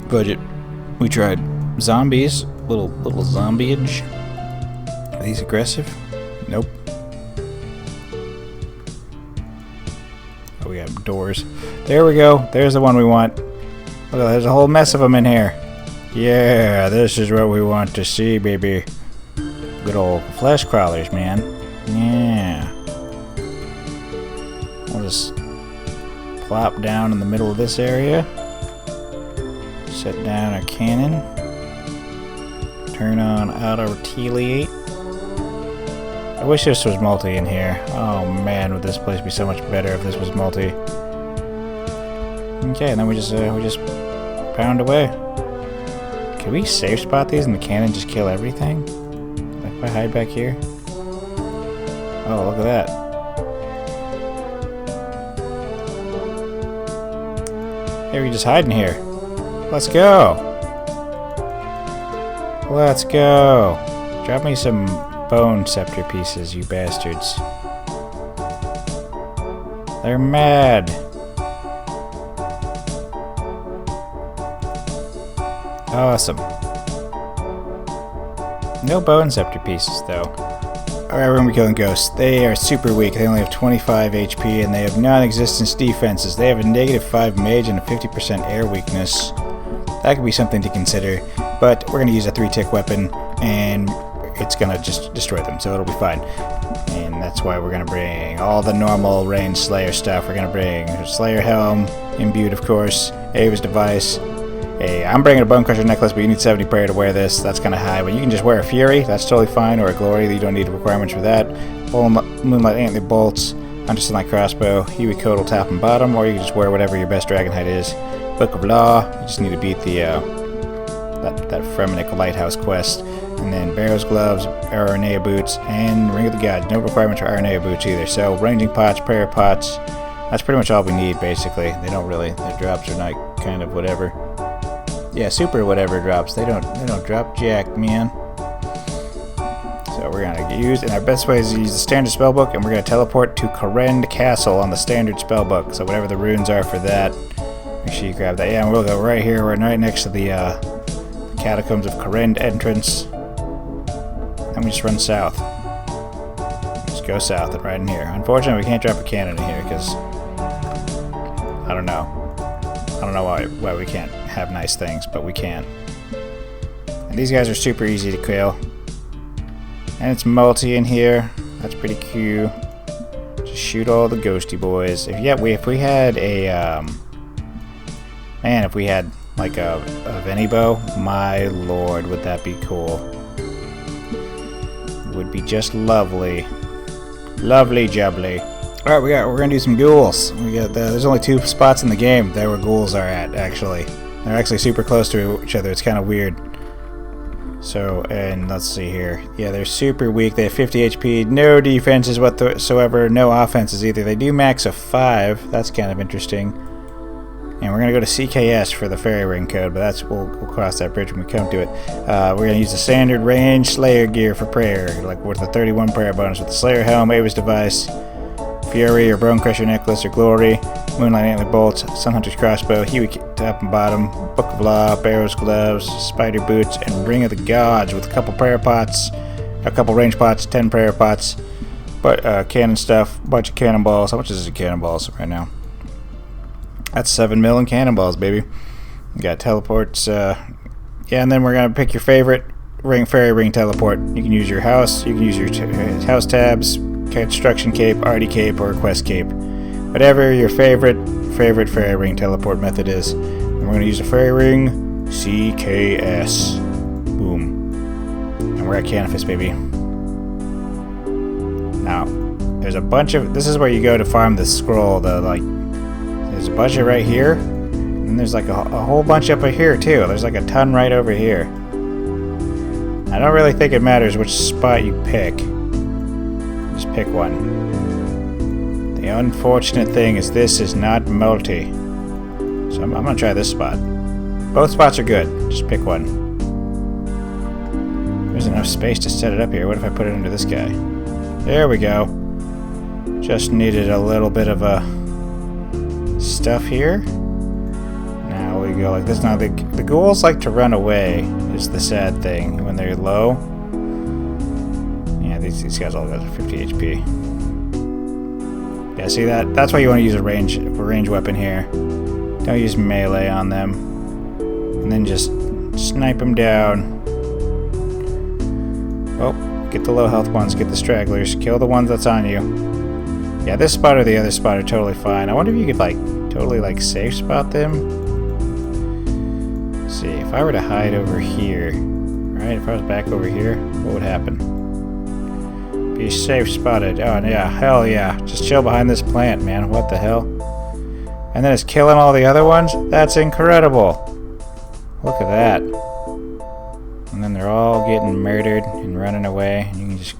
Budget. We tried. Zombies. Little zombie-age. Are these aggressive? Nope. Oh, we got doors. There we go. There's the one we want. Look, there's a whole mess of them in here. Yeah, this is what we want to see, baby. Good old flesh crawlers, man. Yeah. We'll just plop down in the middle of this area. Set down our cannon. Turn on auto-retaliate. I wish this was multi in here. Oh man, would this place be so much better if this was multi. Okay, and then we just pound away. Can we safe spot these and the cannon just kill everything? Like if I hide back here? Oh, look at that. Hey, we just hiding here. Let's go. Let's go. Drop me some bone scepter pieces, you bastards. They're mad. Awesome. No bone scepter pieces, though. Alright, we're gonna be killing ghosts. They are super weak. They only have 25 HP, and they have non-existence defenses. They have a -5 mage and a 50% air weakness. That could be something to consider. But we're going to use a 3-tick weapon, and it's going to just destroy them, so it'll be fine. And that's why we're going to bring all the normal range Slayer stuff. We're going to bring Slayer Helm, imbued of course, Ava's device. I'm bringing a Bone Crusher necklace, but you need 70 prayer to wear this. That's kind of high, but you can just wear a Fury. That's totally fine, or a Glory. You don't need requirements for that. Moonlight Antler bolts, Hunter Sunlight crossbow, Huey Kodal top and bottom, or you can just wear whatever your best dragon height is. Book of Law. You just need to beat the that Fremenic Lighthouse quest. And then Barrow's gloves, Aranea boots, and Ring of the Gods. No requirements for Aranea boots either. So ranging pots, prayer pots. That's pretty much all we need, basically. They don't really. Their drops are not kind of whatever. Yeah, super whatever drops. They don't drop jack, man. So we're gonna use, and our best way is to use the standard spellbook, and we're gonna teleport to Korend Castle on the standard spellbook. So whatever the runes are for that, make sure you grab that. Yeah, and we'll go right here. We're right next to the Catacombs of Korend entrance. And we just run south. Just go south and right in here. Unfortunately, we can't drop a cannon in here because I don't know. I don't know why we can't have nice things, but we can. And these guys are super easy to kill. And it's multi in here. That's pretty cute. Just shoot all the ghosty boys. If we had a Man, if we had like a Veni bow, my lord, would that be cool. Would be just lovely. Lovely jubbly. Alright, we're gonna do some ghouls. There's only 2 spots in the game there where ghouls are at, actually. They're actually super close to each other. It's kind of weird. So, and let's see here. Yeah, they're super weak. They have 50 HP, no defenses whatsoever, no offenses either. They do max a 5. That's kind of interesting. And we're going to go to CKS for the fairy ring code, but we'll cross that bridge when we come to it. We're going to use the standard range Slayer gear for prayer, like with the 31 prayer bonus with the Slayer helm, Avis device, Fury or Bone Crusher necklace or Glory, Moonlight Antler bolts, Sunhunter's crossbow, Huey top and bottom, Book of Law, Barrow's gloves, Spider boots, and Ring of the Gods with a couple prayer pots, a couple range pots, 10 prayer pots, but cannon stuff, bunch of cannonballs. How much is it cannonballs right now? That's 7 million cannonballs, baby. You got teleports, yeah, and then we're gonna pick your favorite fairy ring teleport. You can use your house, you can use your house tabs, construction cape, arty cape, or quest cape. Whatever your favorite fairy ring teleport method is. And we're gonna use a fairy ring CKS. Boom. And we're at Canifis, baby. Now, there's a bunch of. This is where you go to farm the scroll. There's a bunch of right here, and there's like a whole bunch up here too. There's like a ton right over here. I don't really think it matters which spot you pick. Just pick one. The unfortunate thing is this is not multi. So I'm gonna try this spot. Both spots are good. Just pick one. There's enough space to set it up here. What if I put it under this guy? There we go. Just needed a little bit of a stuff here. Now we go like this. Now the ghouls like to run away is the sad thing when they're low. Yeah, these guys all got 50 HP. Yeah, see that? That's why you want to use a range weapon here. Don't use melee on them. And then just snipe them down. Oh, get the low health ones, get the stragglers, kill the ones that's on you. Yeah, this spot or the other spot are totally fine. I wonder if you could like totally like safe spot them. Let's see, if I were to hide over here, right? If I was back over here, what would happen? Be safe spotted. Oh yeah, hell yeah. Just chill behind this plant, man. What the hell? And then it's killing all the other ones? That's incredible. Look at that. And then they're all getting murdered and running away. And you can just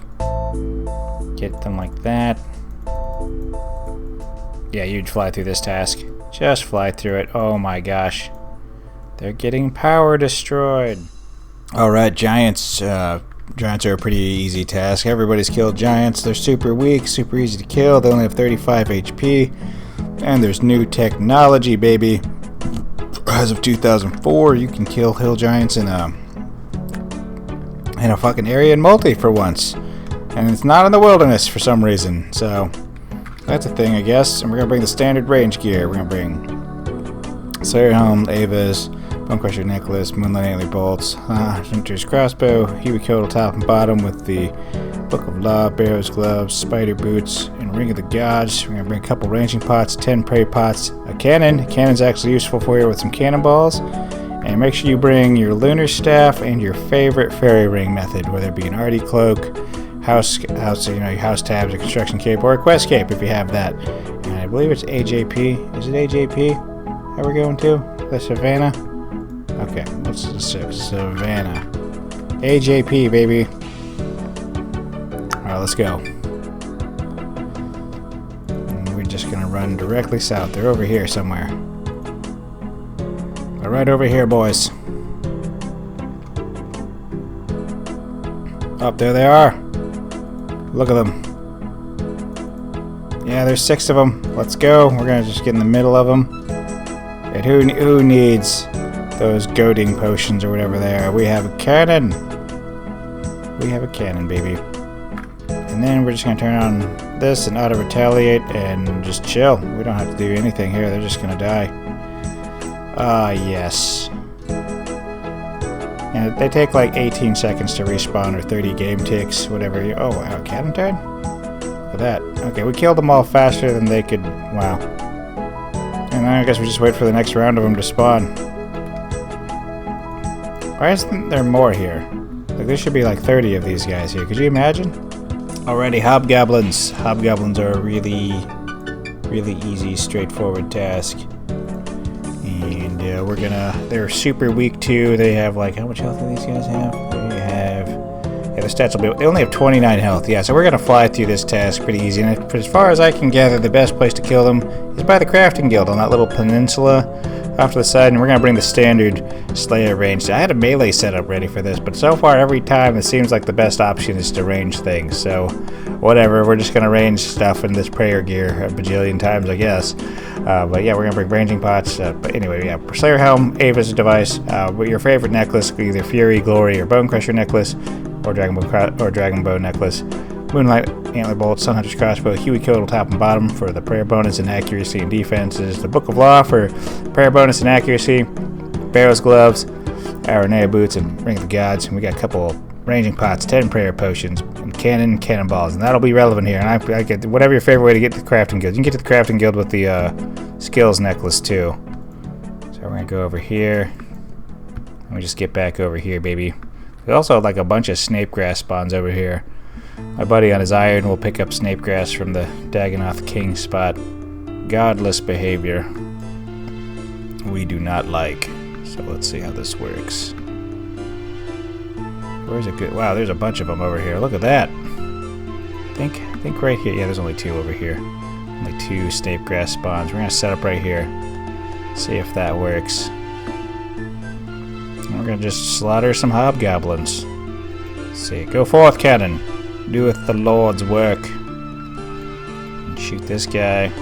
get them like that. Yeah, you'd fly through this task. Just fly through it. Oh my gosh. They're getting power destroyed. Alright, giants. Giants are a pretty easy task. Everybody's killed giants. They're super weak, super easy to kill. They only have 35 HP. And there's new technology, baby. As of 2004, you can kill hill giants in a fucking area in multi for once. And it's not in the wilderness for some reason. So that's a thing, I guess. And we're gonna bring the standard range gear. We're gonna bring Slayer helm, Avis, Bone Crusher necklace, Moonlight Antler bolts, Hunter's crossbow, Huey coat top and bottom with the Book of Law, Barrow's gloves, Spider boots, and Ring of the Gods. We're gonna bring a couple ranging pots, 10 prey pots, a cannon. A cannon's actually useful for you with some cannonballs. And make sure you bring your lunar staff and your favorite fairy ring method, whether it be an arty cloak, house, your house tabs, a construction cape, or a quest cape if you have that. And I believe it's AJP. Is it AJP? How we're going to? The Savannah? Okay, what's the 6? Savannah. AJP, baby. Alright, let's go. And we're just gonna run directly south. They're over here somewhere. They're right over here, boys. Oh, there they are. Look at them. Yeah, there's 6 of them. Let's go. We're gonna just get in the middle of them. And who needs those goading potions or whatever they are? We have a cannon. We have a cannon, baby. And then we're just gonna turn on this and auto retaliate and just chill. We don't have to do anything here. They're just gonna die. Ah, yes. And they take like 18 seconds to respawn or 30 game ticks, whatever. Oh, wow, cannon turn? Look at that. Okay, we killed them all faster than they could. Wow. And then I guess we just wait for the next round of them to spawn. Why isn't there more here? Like, there should be like 30 of these guys here. Could you imagine? Alrighty, Hobgoblins. Hobgoblins are a really easy, straightforward task. And they're super weak too. They have like, how much health do these guys have? They have, yeah, the stats will be, they only have 29 health. Yeah, so we're gonna fly through this task pretty easy. And as far as I can gather, the best place to kill them is by the crafting guild on that little peninsula off to the side, and we're going to bring the standard Slayer range. I had a melee setup ready for this, but so far every time it seems like the best option is to range things. So whatever, we're just going to range stuff in this prayer gear a bajillion times, I guess. But yeah, we're going to bring ranging pots. But anyway, yeah, Slayer Helm, Ava's device, your favorite necklace, either Fury, Glory, or Bone Crusher necklace, or Dragon Bow necklace. Moonlight, Antler Bolt, Sunhunter's Crossbow, Huey Kill top and bottom for the prayer bonus and accuracy and defenses. The Book of Law for prayer bonus and accuracy. Barrow's Gloves, Aranea Boots, and Ring of the Gods. And we got a couple ranging pots, 10 prayer potions, and cannonballs. And that'll be relevant here. And I get whatever your favorite way to get to the crafting guild. You can get to the crafting guild with the skills necklace too. So we're going to go over here. And we just get back over here, baby. We also have like a bunch of snape grass spawns over here. My buddy on his iron will pick up snape grass from the Dagonoth King spot. Godless behavior we do not like. So let's see how this works. Where's it good? Wow, there's a bunch of them over here. Look at that. I think right here. Yeah, there's only 2 over here. Only 2 snape grass spawns. We're gonna set up right here. See if that works. And we're gonna just slaughter some hobgoblins. Let's see. Go forth, cannon. Doeth the Lord's work. And shoot this guy.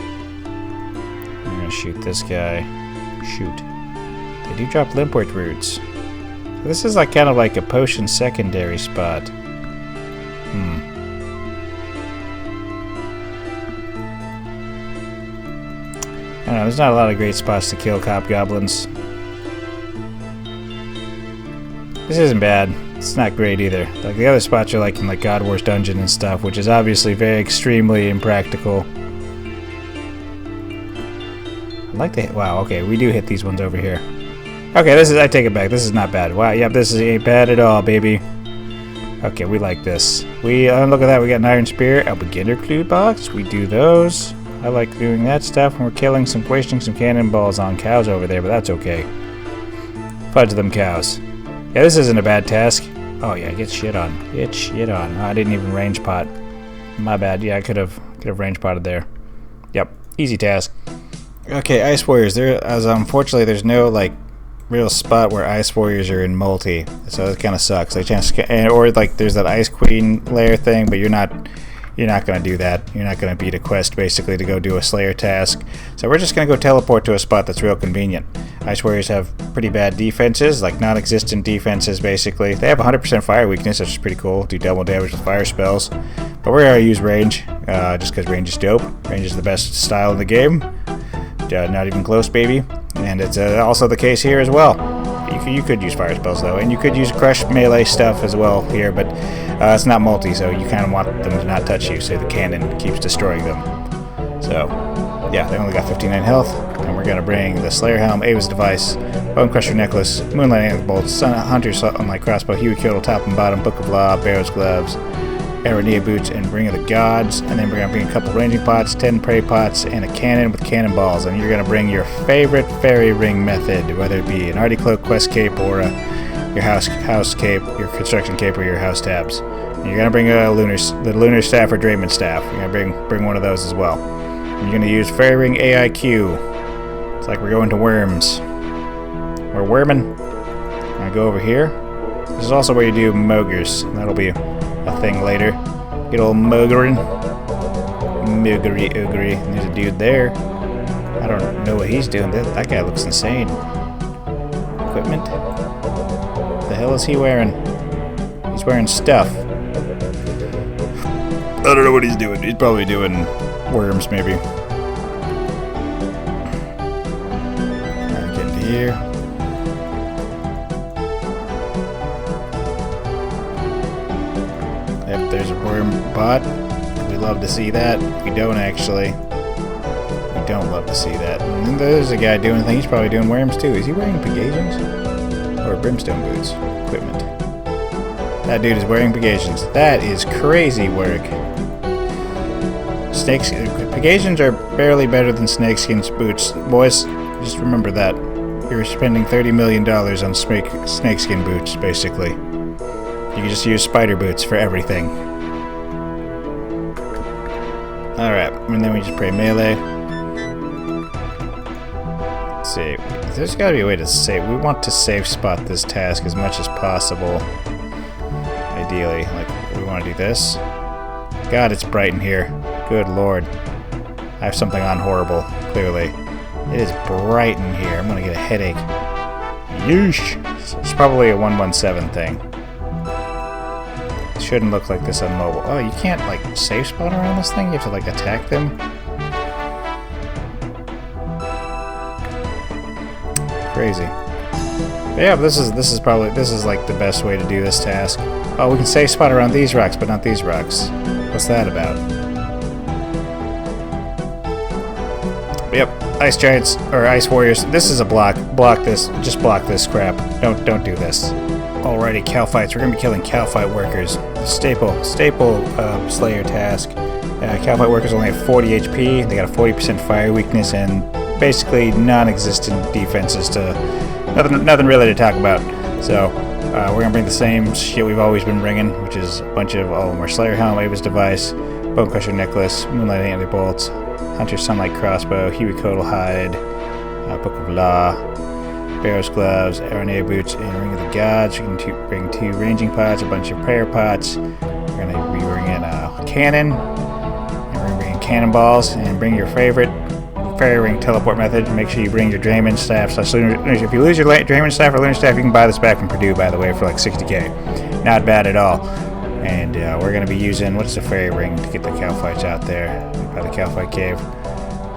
We're gonna shoot this guy. Shoot. They do drop limpwort roots. So this is like kind of like a potion secondary spot. I don't know, there's not a lot of great spots to kill hobgoblins. This isn't bad. It's not great either. Like the other spots are like in like God Wars Dungeon and stuff, which is obviously very extremely impractical. I'd like to hit, wow, okay, we do hit these ones over here. Okay, I take it back. This is not bad. Wow, yep, this ain't bad at all, baby. Okay, we like this. Look at that, we got an iron spear, a beginner clue box. We do those. I like doing that stuff, and we're wasting some cannonballs on cows over there, but that's okay. Fudge them cows. Yeah, this isn't a bad task. Oh yeah, get shit on. Get shit on. Oh, I didn't even range pot. My bad. Yeah, I could have range potted there. Yep, easy task. Okay, Ice Warriors. Unfortunately, there's no like real spot where Ice Warriors are in multi, so it kind of sucks. Like or like there's that Ice Queen lair thing, but you're not gonna do that. You're not gonna beat a quest basically to go do a Slayer task. So we're just gonna go teleport to a spot that's real convenient. Ice Warriors have pretty bad defenses, like non-existent defenses basically. They have 100% fire weakness, which is pretty cool. Do double damage with fire spells. But we're gonna use range, just because range is dope. Range is the best style in the game. Not even close, baby. And it's also the case here as well. You could use fire spells though, and you could use crush melee stuff as well here, but it's not multi, so you kind of want them to not touch you, so the cannon keeps destroying them. So, yeah, they only got 59 health, and we're gonna bring the Slayer Helm, Ava's device, Bone Crusher necklace, Moonlight Antler Bolt, Hunter's Sunlight Crossbow, Huey Kill top and bottom, Book of Law, Barrow's Gloves, Aranea Boots, and Ring of the Gods. And then we're going to bring a couple ranging pots, 10 prey pots, and a cannon with cannonballs. And you're going to bring your favorite fairy ring method, whether it be an Arty Cloak quest cape or your house cape, your construction cape, or your house tabs. And you're going to bring the lunar staff or Draymond staff. You're going to bring one of those as well. And you're going to use fairy ring AIQ. It's like we're going to worms. We're worming. I'm going to go over here. This is also where you do Mogres. That'll be a thing later. Get old Mogrin. Mogry. And there's a dude there. I don't know what he's doing. That guy looks insane. Equipment? What the hell is he wearing? He's wearing stuff. I don't know what he's doing. He's probably doing worms, maybe. Alright, get into here. Yep, there's a worm bot. We love to see that. We don't actually. We you don't love to see that. And there's a guy doing a thing. He's probably doing worms too. Is he wearing Pegasus? Or brimstone boots? Equipment. That dude is wearing Pegasus. That is crazy work. Pegasus are barely better than snakeskin boots. Boys, just remember that. You're spending $30 million on snakeskin boots, basically. You can just use spider boots for everything. Alright, and then we just pray melee. Let's see. There's gotta be a way to save. We want to safe spot this task as much as possible. Ideally. Like, we want to do this. God, it's bright in here. Good lord. I have something on horrible, clearly. It is bright in here. I'm gonna get a headache. Yeesh! It's probably a 117 thing. It shouldn't look like this on mobile. Oh, you can't, like, safe spot around this thing? You have to, like, attack them? Crazy. But yeah, this is like the best way to do this task. Oh, we can safe spot around these rocks, but not these rocks. What's that about? Yep, ice giants or ice warriors. This is a block. Block this. Just block this crap. Don't do this. Alrighty, Kalphites. We're gonna be killing Kalphite workers. Staple Slayer task. Kalphite workers only have 40 HP. They got a 40% fire weakness and basically non-existent defenses to nothing really to talk about. So we're gonna bring the same shit we've always been bringing, which is a bunch of more Slayer helm, Ava's device, Bone Crusher necklace, Moonlight antler bolts, Hunter Sunlight crossbow, Huey Codal hide, Book of Law, Barrow's gloves, Aranea boots, and Ring of the Gods. You can bring 2 ranging pots, a bunch of prayer pots. We're gonna be bringing a cannon, and we're gonna bring cannonballs, and bring your favorite fairy ring teleport method. Make sure you bring your Drayman staff. So if you lose your Drayman staff or Lunar staff, you can buy this back from Purdue, by the way, for like 60k. Not bad at all. And we're going to be using, what's the fairy ring to get the Kalphites out there by the Kalphite cave.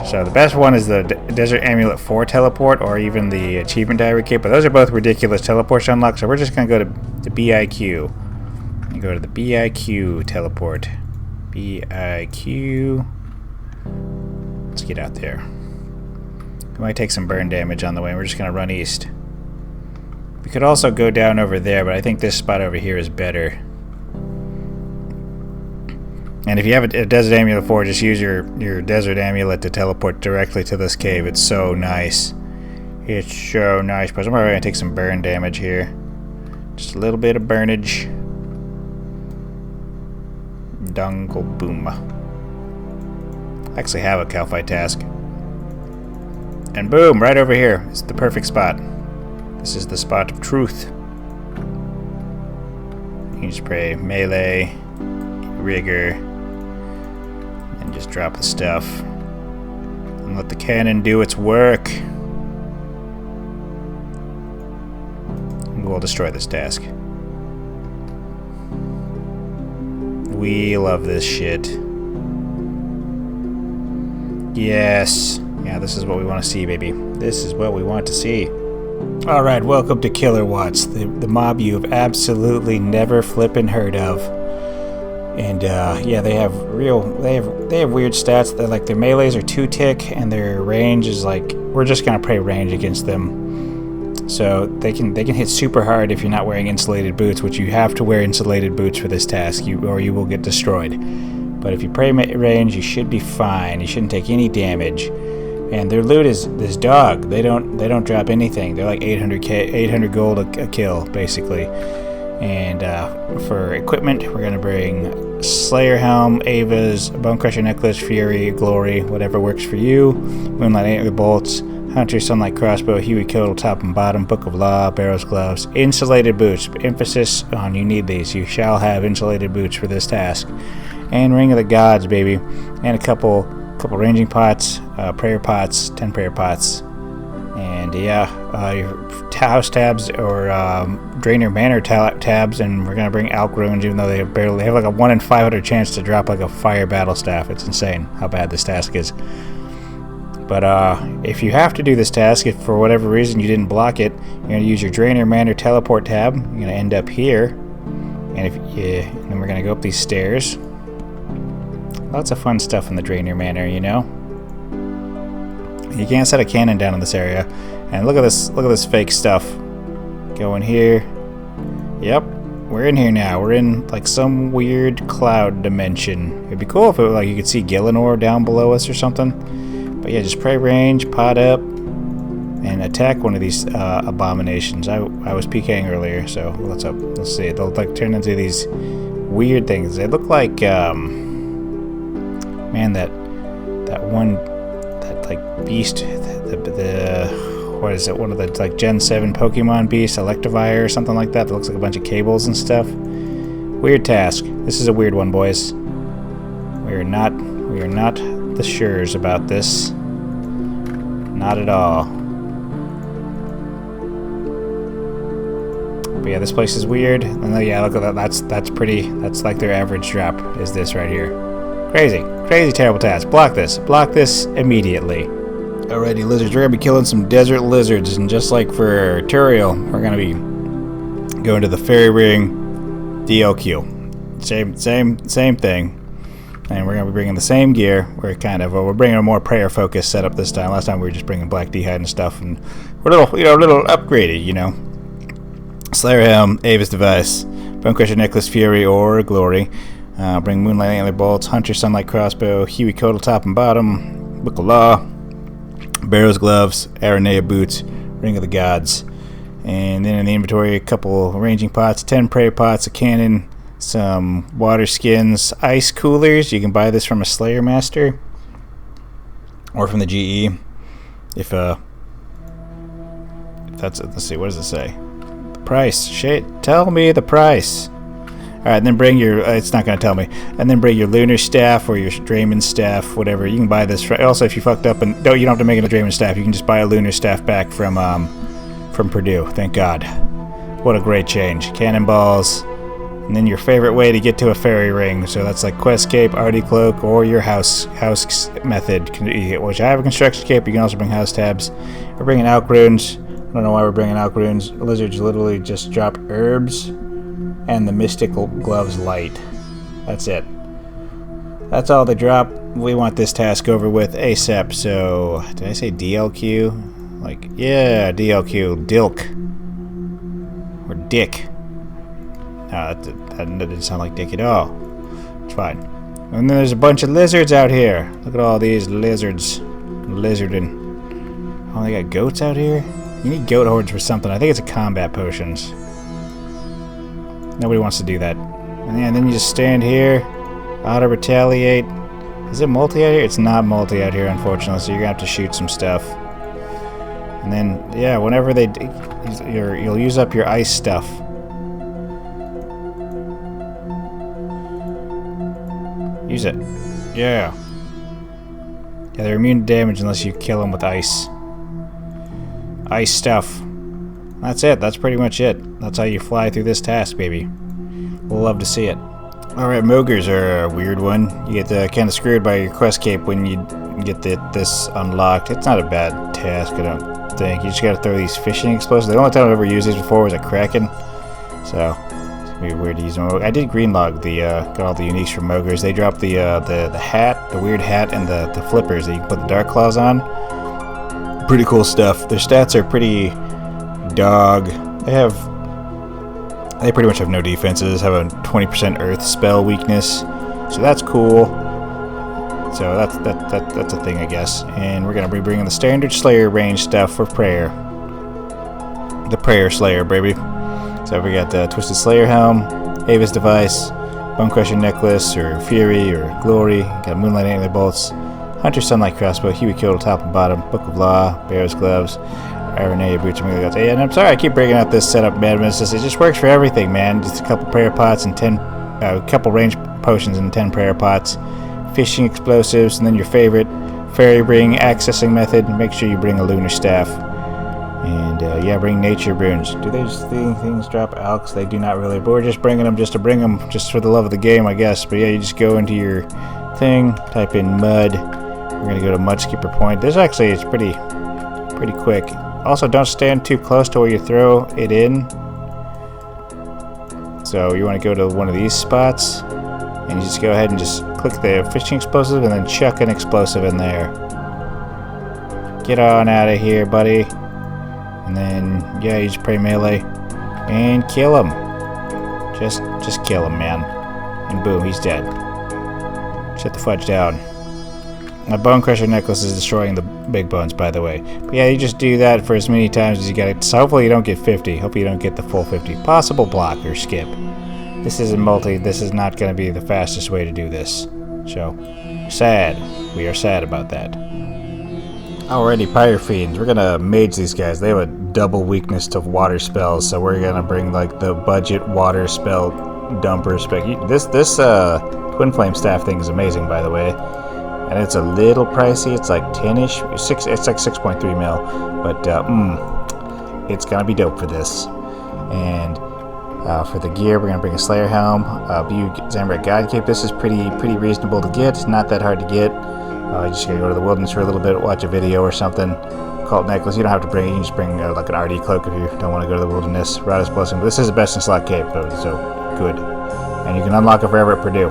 So the best one is the Desert Amulet 4 teleport, or even the Achievement Diary kit, but those are both ridiculous teleports unlocked, so we're just going to go to the BIQ. And go to the BIQ teleport. BIQ. Let's get out there. We might take some burn damage on the way. We're just going to run east. We could also go down over there, but I think this spot over here is better. And if you have a Desert Amulet 4, just use your Desert Amulet to teleport directly to this cave. It's so nice. It's so nice. But I'm probably going to take some burn damage here. Just a little bit of burnage. Dungle boom. I actually have a Kalphite task. And boom, right over here. It's the perfect spot. This is the spot of truth. You can just pray melee, rigor, and just drop the stuff. And let the cannon do its work. And we'll destroy this task. We love this shit. Yes. Yeah, this is what we want to see, baby. This is what we want to see. Alright, welcome to Killerwatts, the mob you have absolutely never flippin' heard of. And yeah, they have weird stats. They're like, their melees are 2-tick and their range is like, we're just gonna play range against them. So they can hit super hard if you're not wearing insulated boots, which you have to wear insulated boots for this task, or you will get destroyed. But if you pray range, you should be fine. You shouldn't take any damage. And their loot is this dog. They don't drop anything. They're like 800 gold a kill, basically. And for equipment, we're gonna bring Slayer helm, Ava's, Bone Crusher necklace, Fury, Glory, whatever works for you. Moonlight antler bolts, Hunter Sunlight crossbow, Huey Codal top and bottom, Book of Law, Barrow's gloves, insulated boots. Emphasis on you need these. You shall have insulated boots for this task. And Ring of the Gods, baby, and a couple ranging pots, prayer pots, 10 prayer pots, and yeah, your house tabs or drain your manor tabs. And we're gonna bring Alk runes, even though they have like a 1 in 500 chance to drop like a fire battle staff. It's insane how bad this task is. But if you have to do this task, if for whatever reason you didn't block it, you're gonna use your Drainer Manor teleport tab. You're gonna end up here, and then we're gonna go up these stairs. Lots of fun stuff in the Drainer Manor, you know? You can't set a cannon down in this area. And look at this fake stuff. Go in here. Yep, we're in here now. We're in like some weird cloud dimension. It'd be cool if it was like you could see Gillinor down below us or something. But yeah, just pray range, pot up, and attack one of these abominations. I was PKing earlier, so let's see. They'll like turn into these weird things. They look like man, that like beast, the what is it? One of the like Gen 7 Pokemon beasts, Electivire or something like that. That looks like a bunch of cables and stuff. Weird task. This is a weird one, boys. We are not the sures about this. Not at all. But yeah, this place is weird. And yeah, look at that. That's pretty. That's like their average drop. Is this right here? Crazy, terrible task. Block this immediately. Alrighty, lizards. We're gonna be killing some desert lizards, and just like for Turiel, we're gonna be going to the fairy ring DLQ. Same thing. And we're gonna be bringing the same gear. We're bringing a more prayer focused setup this time. Last time we were just bringing black d'hide and stuff, and we're a little upgraded, you know. Slayer Helm, Avis Device, Bonecrusher Necklace, Fury or Glory. Bring Moonlight Antler Bolts, Hunter Sunlight Crossbow, Huey Coatle top and bottom, Book of Law, Barrow's Gloves, Aranea Boots, Ring of the Gods. And then in the inventory, a couple ranging pots, 10 prayer pots, a cannon, some water skins, ice coolers. You can buy this from a Slayer Master or from the GE. If that's, let's see, what does it say? The price. Shit, tell me the price. Alright, then bring your, it's not going to tell me. And then bring your Lunar Staff or your Drayman Staff, whatever. You can buy this. Also, if you fucked up, and no, you don't have to make it a Drayman Staff. You can just buy a Lunar Staff back from Purdue. Thank God. What a great change. Cannonballs. And then your favorite way to get to a fairy ring. So that's like Quest Cape, Arty Cloak, or your house method. Which I have a construction cape. You can also bring house tabs. We're bringing Alk Runes. I don't know why we're bringing Alk Runes. Lizards literally just drop herbs and the Mystical Gloves Light. That's it. That's all they drop. We want this task over with ASAP. So, did I say DLQ? Like, yeah, DLQ. Dilk. Or Dick. No, that didn't sound like Dick at all. It's fine. And then there's a bunch of lizards out here. Look at all these lizards. Lizarding. Oh, they got goats out here? You need goat hordes for something. I think it's a combat potions. Nobody wants to do that. And then you just stand here, auto retaliate. Is it multi out here? It's not multi out here, unfortunately, so you're gonna have to shoot some stuff. And then, yeah, whenever you'll use up your ice stuff. Use it. Yeah. Yeah, they're immune to damage unless you kill them with ice. Ice stuff. That's it. That's pretty much it. That's how you fly through this task, baby. We'll love to see it. Alright, Mogres are a weird one. You get kind of screwed by your quest cape when you get this unlocked. It's not a bad task, I don't think. You just gotta throw these fishing explosives. The only time I've ever used these before was at Kraken. So, it's gonna be weird to use them. I did greenlog got all the uniques from Mogres. They dropped the hat, the weird hat, and the flippers that you can put the Dark Claws on. Pretty cool stuff. Their stats are pretty dog. They pretty much have no defenses, have a 20% earth spell weakness, so that's cool. So that's a thing, I guess. And we're gonna be bringing the standard Slayer range stuff for prayer. The prayer Slayer, baby. So we got the Twisted Slayer Helm, Avis Device, Bonecrusher Necklace, or Fury, or Glory. Got Moonlight Antler Bolts, Hunter Sunlight Crossbow, Huey Coatle top and bottom, Book of Law, Barrow's Gloves, Aranea Boots, and Gods. And I'm sorry I keep bringing out this setup, man. It just works for everything, man. Just a couple prayer pots and a couple range potions and 10 prayer pots, fishing explosives, and then your favorite fairy ring accessing method. Make sure you bring a lunar staff, and yeah, bring nature runes. Do these things drop alks? They do not really, but we're just bringing them just to bring them, just for the love of the game, I guess. But yeah, you just go into your thing, type in mud. We're gonna go to Mudskipper Point. This actually is pretty quick. Also, don't stand too close to where you throw it in. So you want to go to one of these spots, and you just go ahead and just click the fishing explosive, and then chuck an explosive in there. Get on out of here, buddy. And then, yeah, you just pray melee. And kill him. Just kill him, man. And boom, he's dead. Shut the fudge down. My Bone Crusher necklace is destroying the big bones, by the way. But yeah, you just do that for as many times as you get it. So hopefully you don't get 50. Hopefully you don't get the full 50. Possible block or skip. This isn't multi. This is not going to be the fastest way to do this. So, sad. We are sad about that. Alrighty, Pyrefiends. We're going to mage these guys. They have a double weakness to water spells, so we're going to bring like the budget water spell dumper spec. This Twin Flame Staff thing is amazing, by the way. And it's a little pricey. It's like 10-ish. It's like 6.3 mil. But it's gonna be dope for this. And for the gear, we're gonna bring a Slayer Helm, View Zambrak God Cape. This is pretty reasonable to get. Not that hard to get. You just gotta go to the wilderness for a little bit, watch a video or something. Cult necklace. You don't have to bring it. You can just bring like an RD cloak if you don't want to go to the wilderness. Rada's Blessing. This is the best in slot cape, though, so good. And you can unlock it forever at Purdue.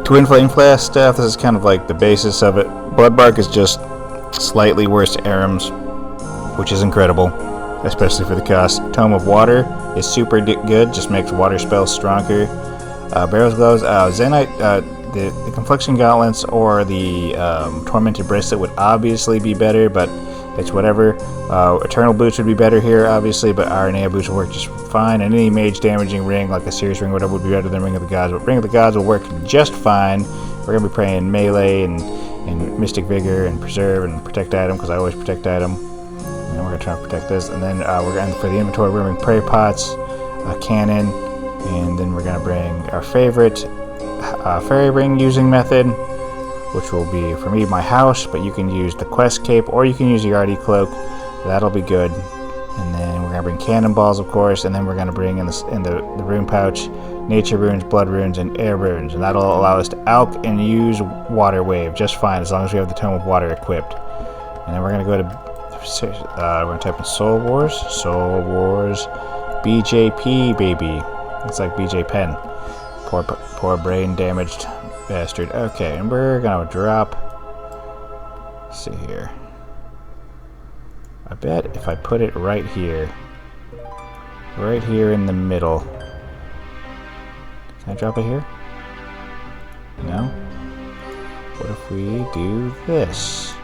Twin Flame Flask Staff, this is kind of like the basis of it. Bloodbark is just slightly worse to Aram's, which is incredible, especially for the cost. Tome of Water is super good, just makes water spells stronger. Barrel's Gloves, Zenite, the Confliction Gauntlets or the Tormented Bracelet would obviously be better, but it's whatever. Eternal Boots would be better here, obviously, but RNA Boots will work just fine. And any mage damaging ring, like a Series Ring, whatever, would be better than Ring of the Gods. But Ring of the Gods will work just fine. We're going to be praying melee and Mystic Vigor and Preserve and Protect Item, because I always Protect Item. And we're going to try to protect this. And then we're going to, for the inventory, we're going to bring Prayer Pots, a Cannon, and then we're going to bring our favorite Fairy Ring using method, which will be, for me, my house, but you can use the Quest Cape, or you can use the RD Cloak. That'll be good. And then we're going to bring Cannonballs, of course, and then we're going to bring in the rune pouch, Nature Runes, Blood Runes, and Air Runes. And that'll allow us to alch and use Water Wave just fine, as long as we have the Tome of Water equipped. And then we're going to go to, we're going to type in Soul Wars, BJP, baby. It's like BJ Penn. Poor brain damaged bastard. Okay, and we're gonna drop. Let's see here. I bet if I put it right here in the middle. Can I drop it here? No? What if we do this?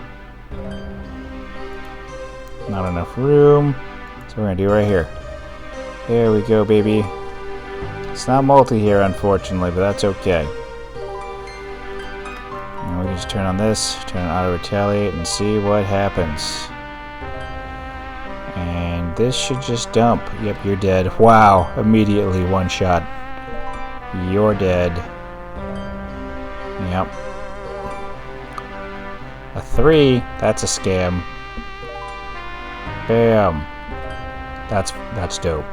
Not enough room. So we're gonna do it right here. There we go, baby. It's not multi here, unfortunately, but that's okay. And we can just turn on this, turn on auto retaliate, and see what happens. And this should just dump. Yep, you're dead. Wow, immediately one shot. You're dead. Yep. A 3, that's a scam. Bam. That's dope.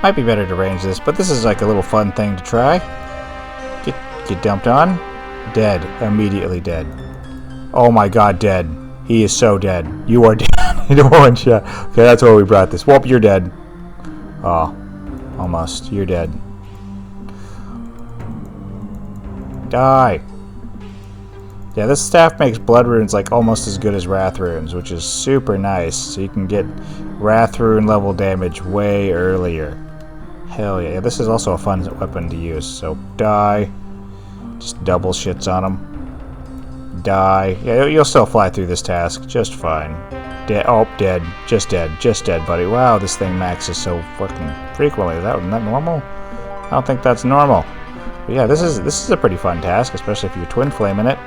Might be better to range this, but this is like a little fun thing to try. Get dumped on. Dead. Immediately dead. Oh my god, dead. He is so dead. You are dead. In one shot. Okay, that's why we brought this. Whoop, you're dead. Oh. Almost. You're dead. Die. Yeah, this staff makes Blood Runes like almost as good as Wrath Runes, which is super nice. So you can get Wrath Rune level damage way earlier. Hell yeah. This is also a fun weapon to use. So die. Just double shits on them. Die. Yeah, you'll still fly through this task just fine. Dead. Oh, dead. Just dead. Just dead, buddy. Wow, this thing maxes so fucking frequently. Is that normal? I don't think that's normal. But yeah, this is a pretty fun task, especially if you're twin flaming it.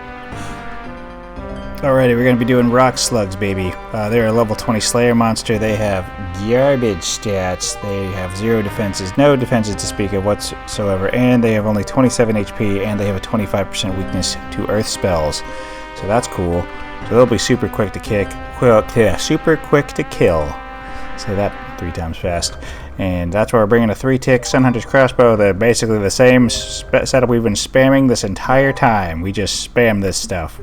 Alrighty, we're going to be doing Rockslugs, baby. They're a level 20 Slayer monster. They have garbage stats. They have 0 defenses, no defenses to speak of whatsoever, and they have only 27 HP, and they have a 25% weakness to earth spells. So that's cool. So they'll be super quick to kick. Super quick to kill. Say that 3 times fast. And that's why we're bringing a 3-tick Sunhunter's Crossbow. They're basically the same setup we've been spamming this entire time. We just spam this stuff.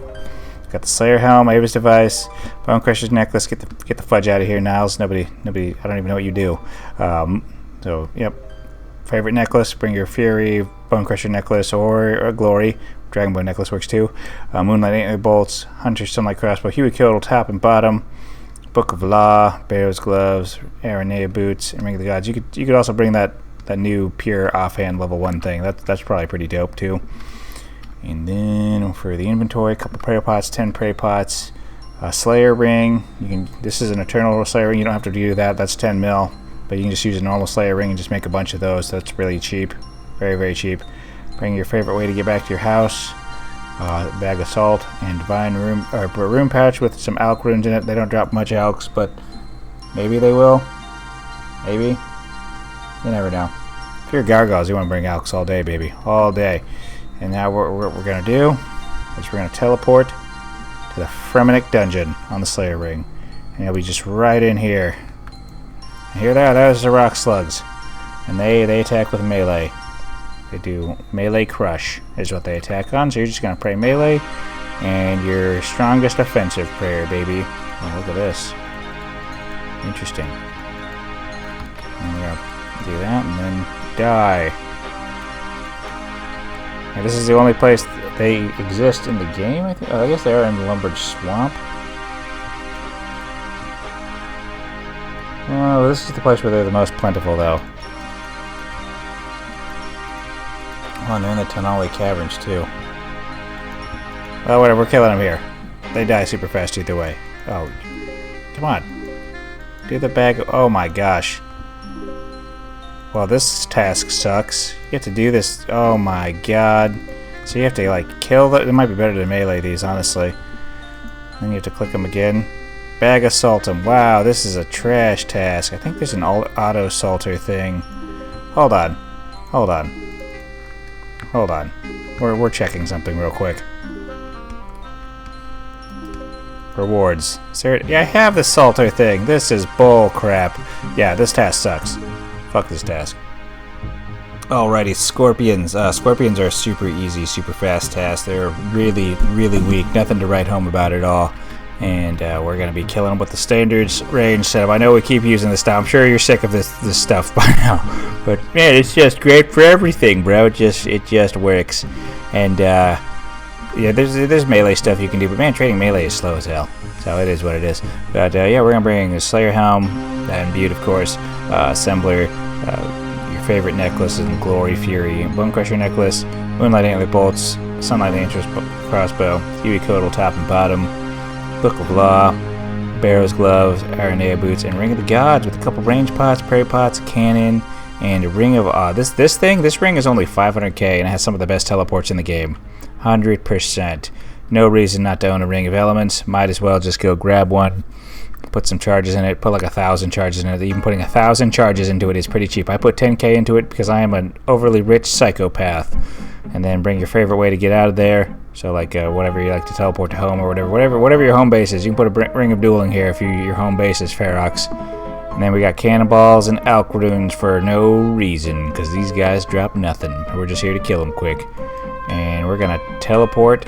Got the Slayer Helm, Avis Device, Bone Crusher's Necklace. Get the fudge out of here, Niles. Nobody. I don't even know what you do. So, yep. Favorite necklace. Bring your Fury, Bone Crusher Necklace, or a Glory. Dragon Bow necklace works too. Moonlight Antler bolts, Hunter Sunlight crossbow, Huey Kill top and bottom, Book of Law, Bear's gloves, Aranea boots, and Ring of the Gods. You could also bring that new pure offhand level 1 thing. That's probably pretty dope too. And then for the inventory, a couple prayer pots, 10 prayer pots, a Slayer ring. This is an Eternal Slayer ring. You don't have to do that. That's 10 mil. But you can just use a normal Slayer ring and just make a bunch of those. That's really cheap. Very, very cheap. Bring your favorite way to get back to your house. Bag of salt and divine room pouch with some alk runes in it. They don't drop much alks, but maybe they will. Maybe. You never know. If you're gargoyles, you want to bring alks all day, baby. All day. And now what we're going to do is we're going to teleport to the Fremenic dungeon on the Slayer ring. And it'll be just right in here. And here they are. There's the Rockslugs. And they attack with melee. They do melee crush is what they attack on. So you're just going to pray melee and your strongest offensive prayer, baby. Oh, look at this. Interesting. And we're going to do that and then die. And this is the only place they exist in the game, I think. Oh, I guess they are in the Lumbridge Swamp. Oh, this is the place where they're the most plentiful, though. Oh, and they're in the Tonali Caverns, too. Oh, whatever, we're killing them here. They die super fast either way. Oh, come on. Do the bag. Oh my gosh. Well, this task sucks. You have to do this. Oh my god. So you have to, like, kill the... It might be better to melee these, honestly. Then you have to click them again. Bag assault them. Wow, this is a trash task. I think there's an auto-salter thing. Hold on. Hold on. Hold on. We're checking something real quick. Rewards. Yeah, I have the salter thing. This is bull crap. Yeah, this task sucks. Fuck this task. Alrighty, Scorpions. Scorpions are a super easy, super fast task. They're really, really weak. Nothing to write home about at all. And we're going to be killing them with the standards range setup. I know we keep using this stuff. I'm sure you're sick of this stuff by now. But, man, it's just great for everything, bro. It just works. And, yeah, there's melee stuff you can do. But, man, trading melee is slow as hell. So it is what it is. But, yeah, we're going to bring the Slayer Helm, imbued, of course, Assembler, your favorite necklaces, and Glory, Fury, Bone Crusher necklace, Moonlight Antler bolts, Sunlight Antler crossbow, Huey Codal top and bottom, Book of Law, Barrow's gloves, Aranea boots, and Ring of the Gods with a couple range pots, prairie pots, cannon, and a Ring of this ring is only 500k and it has some of the best teleports in the game. 100%. No reason not to own a Ring of Elements. Might as well just go grab one, put some charges in it, put like 1,000 charges in it. Even putting 1,000 charges into it is pretty cheap. I put 10k into it because I am an overly rich psychopath. And then bring your favorite way to get out of there. So like whatever you like to teleport to home or whatever your home base is. You can put a Ring of Dueling here if your home base is Ferox. And then we got cannonballs and alk runes for no reason because these guys drop nothing. We're just here to kill them quick. And we're gonna teleport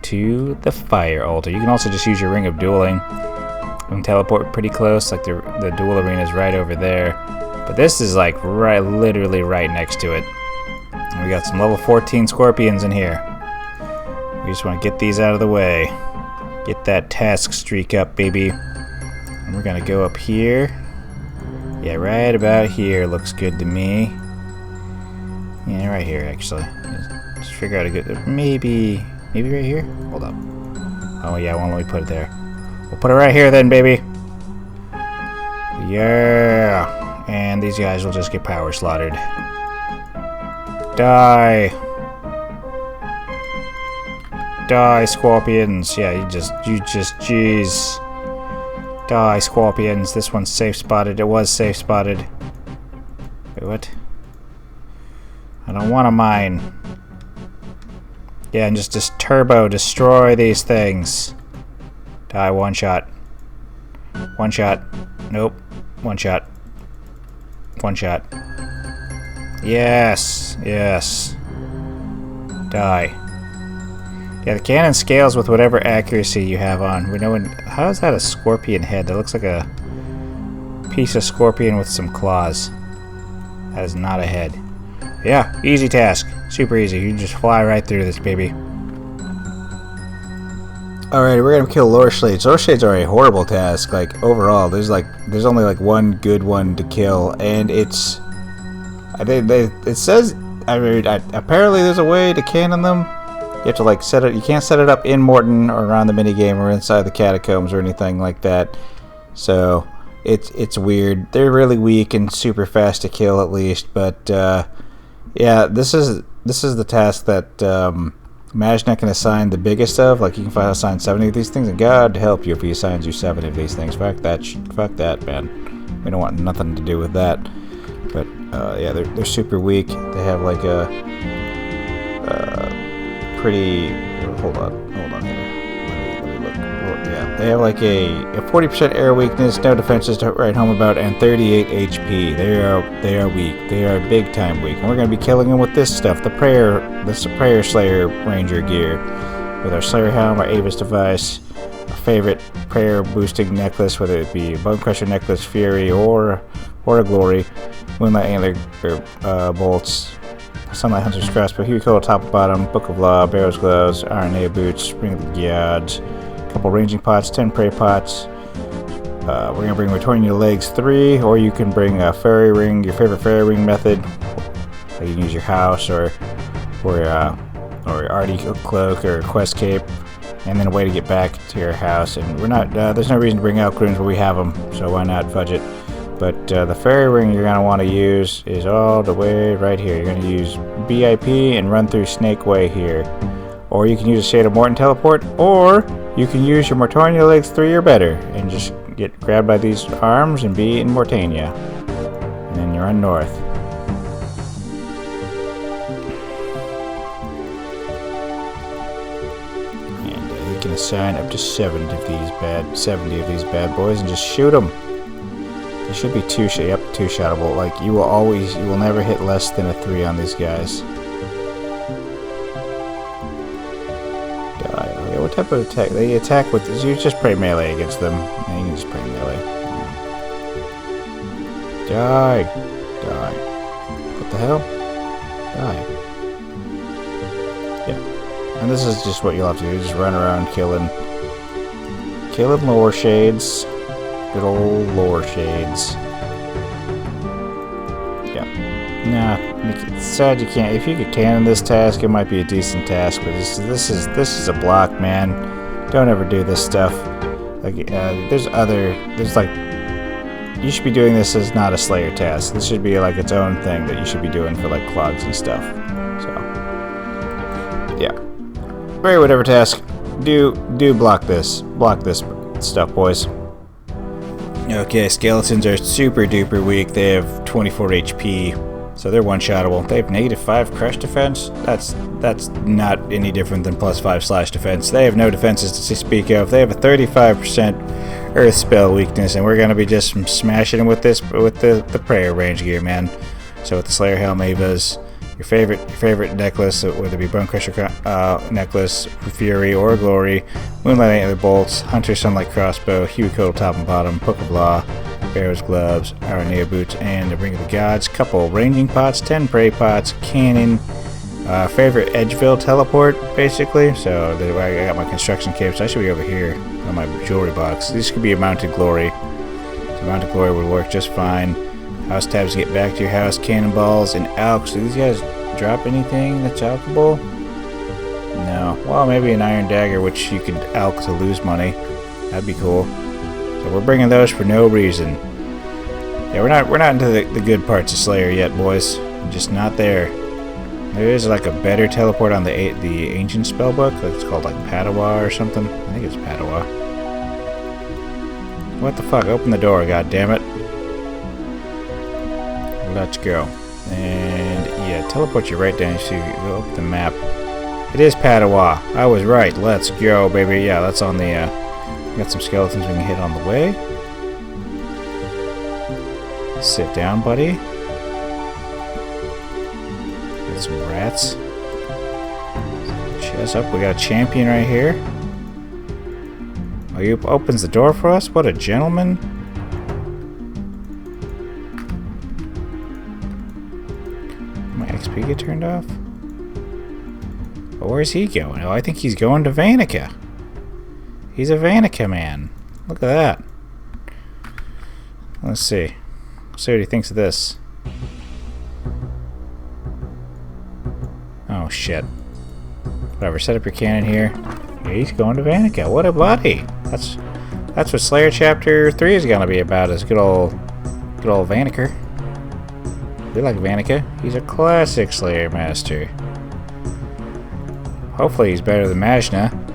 to the fire altar. You can also just use your Ring of Dueling. You can teleport pretty close, like the duel arena is right over there. But this is like literally right next to it. And we got some level 14 Scorpions in here. We just want to get these out of the way. Get that task streak up, baby. And we're gonna go up here. Yeah, right about here looks good to me. Yeah, right here actually. Just figure out a good. Maybe right here. Hold up. Oh yeah, won't let me put it there. We'll put it right here then, baby. Yeah. And these guys will just get power slaughtered. Die. Die, Scorpions. Yeah, you just, jeez. Die, Scorpions. This one's safe spotted. It was safe spotted. Wait, what? I don't want to mine. Yeah, and just turbo destroy these things. Die, one shot. One shot. Nope. One shot. One shot. Yes. Yes. Die. Yeah, the cannon scales with whatever accuracy you have on. We know when. How is that a scorpion head? That looks like a piece of scorpion with some claws. That is not a head. Yeah, easy task. Super easy. You just fly right through this, baby. Alright, we're gonna kill lore shades. Lore shades are a horrible task. Like overall, there's only like one good one to kill, and it's. It says. Apparently there's a way to cannon them. You have to like set it. You can't set it up in Morton or around the minigame or inside the catacombs or anything like that. So it's weird. They're really weak and super fast to kill at least. But yeah, this is the task that Mazchna can assign the biggest of. Like you can assign 70 of these things, and God help you if he assigns you 70 of these things. Fuck that, man. We don't want nothing to do with that. But yeah, they're super weak. They have like a pretty. Hold on here. Let me look. Well, yeah, they have like a 40% air weakness, no defenses to write home about, and 38 HP. They are weak. They are big time weak, and we're gonna be killing them with this stuff, the Prayer Slayer Ranger gear, with our Slayer Helm, our Avis device, our favorite prayer boosting necklace, whether it be Bone Crusher necklace, Fury, or a Glory. Moonlight Antler bolts, Sunlight Hunter's crossbow, Huey Coat top and bottom, Book of Law, Barrow's gloves, RNA boots, Ring of the Gods, a couple ranging pots, 10 prey pots. We're gonna bring Returning Your Legs 3, or you can bring a fairy ring, your favorite fairy ring method. You can use your house or Artie cloak or quest cape, and then a way to get back to your house. And we're not. There's no reason to bring out runes, but we have them, so why not fudge it? But the fairy ring you're going to want to use is all the way right here. You're going to use BIP and run through Snake Way here. Or you can use a Shade of Morton teleport, or you can use your Mortania Legs 3 or better and just get grabbed by these arms and be in Mortania. And then you run north. And you can assign up to 70 of these bad boys and just shoot them. It should be two shottable. Like you will never hit less than a 3 on these guys. Okay, what type of attack? They attack with. You just pray melee against them. Yeah, you can just pray melee. Die. What the hell? Die. Yeah. And this is just what you'll have to do. Just run around killing lore shades. Good old lore shades. Yeah. Nah, it's sad you can't. If you could cannon this task, it might be a decent task. But this is a block, man. Don't ever do this stuff. Like there's like. You should be doing this as not a Slayer task. This should be like its own thing that you should be doing for like clogs and stuff. So. Yeah. Very whatever task. Do block this. Block this stuff, boys. Okay, skeletons are super duper weak. They have 24 HP, so they're one-shottable. They have -5 crush defense. That's not any different than +5 slash defense. They have no defenses to speak of. They have a 35% earth spell weakness, and we're gonna be just smashing them with the prayer range gear, man. So with the Slayer Helm Avas, your favorite necklace, whether it be Bone Crusher necklace, Fury or Glory, Moonlight Antler bolts, Hunter Sunlight crossbow, Huey Coat top and bottom, Book of Law, Barrow's gloves, Aranea boots, and the Ring of the Gods. Couple ranging pots, 10 prey pots, cannon, favorite Edgeville teleport, basically. So I got my construction cape, so I should be over here on my jewelry box. This could be a mounted glory. So mounted glory would work just fine. House tabs to get back to your house, cannonballs, and alks. Do these guys drop anything that's alkable? No. Well, maybe an iron dagger, which you could alk to lose money. That'd be cool. So we're bringing those for no reason. Yeah, we're not into the good parts of Slayer yet, boys. We're just not there. There is like a better teleport on the ancient spellbook. It's called like Padawa or something. I think it's Padawa. What the fuck? Open the door, goddammit. Let's go. And yeah, teleport you right down so you go up the map. It is Padawa. I was right. Let's go, baby. Yeah, that's on the got some skeletons we can hit on the way. Sit down, buddy. Get some rats. Chest up. We got a champion right here. Oh, he opens the door for us? What a gentleman. XP get turned off? But where's he going? Oh, I think he's going to Vanica. He's a Vanica man. Look at that. Let's see. Let's see what he thinks of this. Oh, shit. Whatever, set up your cannon here. He's going to Vanica. What a buddy. That's what Slayer Chapter 3 is going to be about, is good old Vaniker. We like Vanica. He's a classic Slayer Master. Hopefully he's better than Mazchna.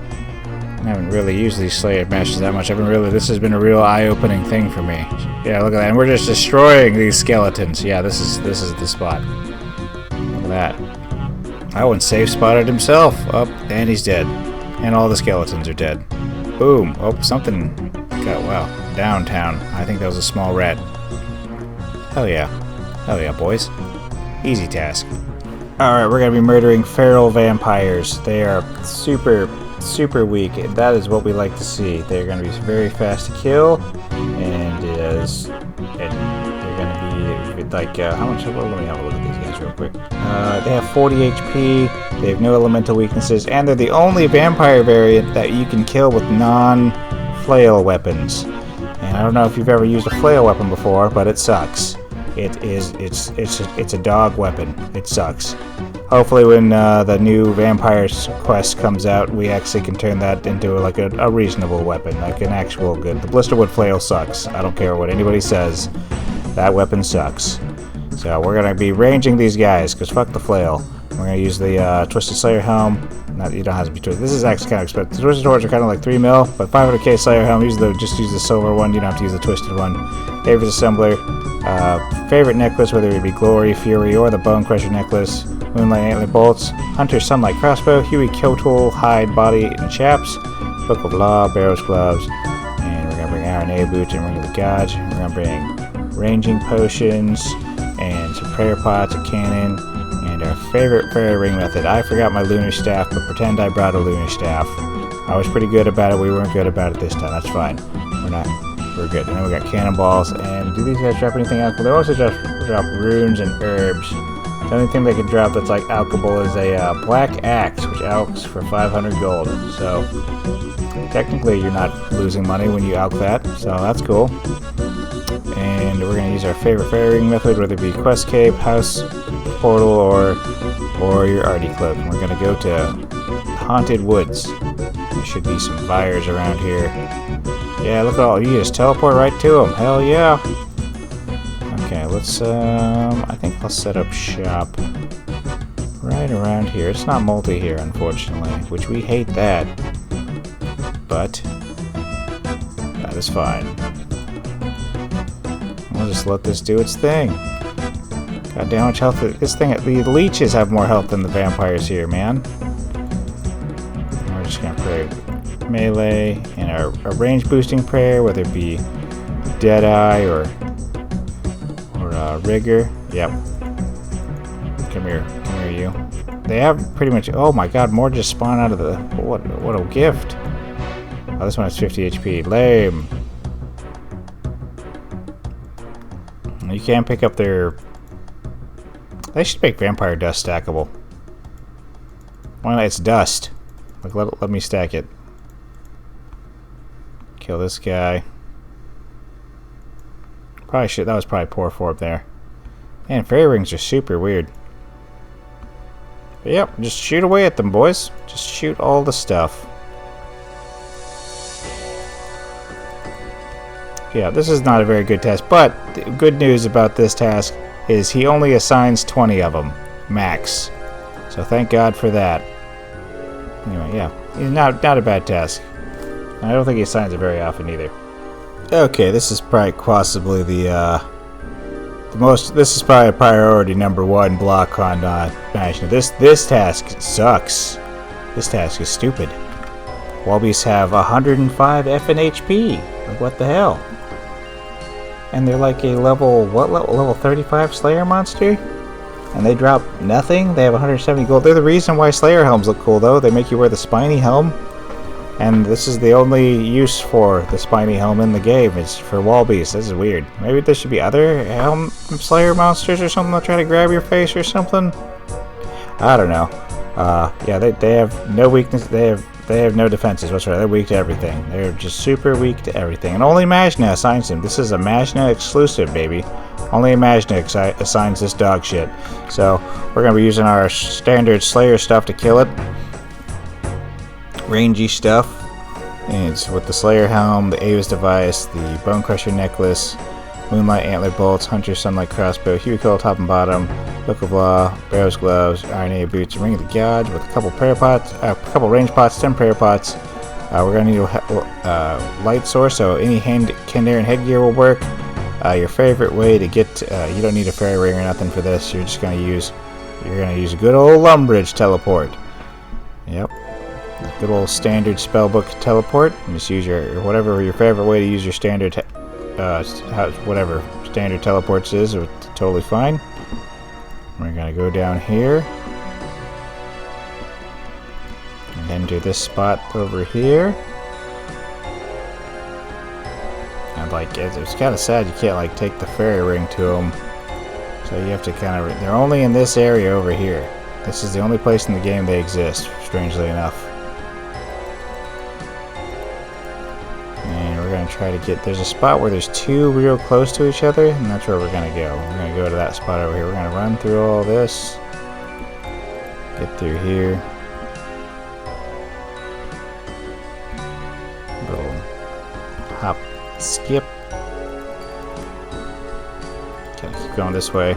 I haven't really used these Slayer Masters that much. This has been a real eye-opening thing for me. Yeah, look at that. And we're just destroying these skeletons. Yeah, this is the spot. Look at that. That one safe spotted himself. Oh, and he's dead. And all the skeletons are dead. Boom. Oh, something got, wow, downtown. I think that was a small rat. Hell yeah. Hell yeah, boys. Easy task. Alright, we're going to be murdering feral vampires. They are super weak, and that is what we like to see. They're going to be very fast to kill, and they're going to be like, how much? Well, let me have a look at these guys real quick. They have 40 HP, they have no elemental weaknesses, and they're the only vampire variant that you can kill with non-flail weapons. And I don't know if you've ever used a flail weapon before, but it sucks. It's a dog weapon. It sucks. Hopefully when the new Vampires quest comes out, we actually can turn that into like a reasonable weapon, like an actual good. The Blisterwood Flail sucks. I don't care what anybody says. That weapon sucks. So we're going to be ranging these guys, because fuck the flail. We're going to use the Twisted Slayer Helm. You don't have to be twisted. This is actually kind of expensive. The Twisted Swords are kind of like 3 mil, but 500k Slayer Helm, just use the silver one. You don't have to use the twisted one. Favorite Assembler. Favorite necklace, whether it be Glory, Fury, or the Bone Crusher necklace. Moonlight Antler Bolts. Hunter Sunlight Crossbow. Huey Kill Tool, Hide, Body, and Chaps. Book of Law, Barrow's Gloves. And we're going to bring Iron A Boots and Ring of the Gods. We're going to bring Ranging Potions and some Prayer Pots, a cannon, and our favorite prayer ring method. I forgot my Lunar Staff, but pretend I brought a Lunar Staff. I was pretty good about it. We weren't good about it this time. That's fine. We're good. And then we got cannonballs. And do these guys drop anything alchable? They also drop runes and herbs. The only thing they can drop that's like alchable is a black axe, which alchs for 500 gold. So technically you're not losing money when you alch that. So that's cool. And we're going to use our favorite fairing method, whether it be Quest Cape, House Portal, or your Artie Cloak. And we're going to go to Haunted Woods. There should be some fires around here. Yeah, look at all. You just teleport right to them. Hell yeah. Okay, let's, I think I'll set up shop right around here. It's not multi here, unfortunately, which we hate that. But that is fine. We'll just let this do its thing. God damn, how much health this thing. The leeches have more health than the vampires here, man. And we're just gonna pray melee and our range boosting prayer, whether it be Deadeye or Rigor. Yep. Come here, you. They have pretty much. Oh my God, more just spawn out of the. What a gift. Oh, this one has 50 HP. Lame. You can't pick up their... They should make Vampire Dust stackable. Why not? It's dust. Like, let me stack it. Kill this guy. Probably should... That was probably poor form there. Man, fairy rings are super weird. But yep, just shoot away at them, boys. Just shoot all the stuff. Yeah, this is not a very good task, but the good news about this task is he only assigns 20 of them, max. So thank God for that. Anyway, yeah, he's not a bad task. I don't think he assigns it very often either. Okay, this is probably possibly the most. This is probably priority #1 block on Mazchna. This task sucks. This task is stupid. Wallabies have 105 F and HP. Like, what the hell? And they're like a level, what level 35 Slayer monster? And they drop nothing? They have 170 gold. They're the reason why Slayer helms look cool, though. They make you wear the spiny helm. And this is the only use for the spiny helm in the game. It's for Wallabies. This is weird. Maybe there should be other helm Slayer monsters or something that try to grab your face or something? I don't know. Yeah, they have no weakness. They have They have no defenses whatsoever. They're weak to everything. They're just super weak to everything. And only Mazchna assigns them. This is a Mazchna exclusive, baby. Only Mazchna assigns this dog shit. So we're going to be using our standard Slayer stuff to kill it. Rangy stuff. And it's with the Slayer helm, the Avis device, the Bone Crusher necklace, Moonlight Antler bolts, Hunter Sunlight crossbow, Hubicole top and bottom, Book of Law, Barrow's gloves, Iron boots, Ring of the Gods with a couple prayer pots, a couple range pots, 10 prayer pots. We're gonna need a light source, so any Kandarian headgear will work. Your favorite way to get, you don't need a fairy ring or nothing for this. You're gonna use a good old Lumbridge teleport. Yep, good old standard spellbook teleport. And just use your whatever your favorite way to use your standard. Whatever standard teleports is, it's totally fine. We're gonna go down here and enter this spot over here. And like, it's kind of sad you can't like take the fairy ring to them, so you have to kind of. They're only in this area over here. This is the only place in the game they exist, strangely enough. Try to get, there's a spot where there's two real close to each other, and that's where we're gonna go. We're gonna go to that spot over here. We're gonna run through all this, get through here, little hop, skip. Gotta keep going this way.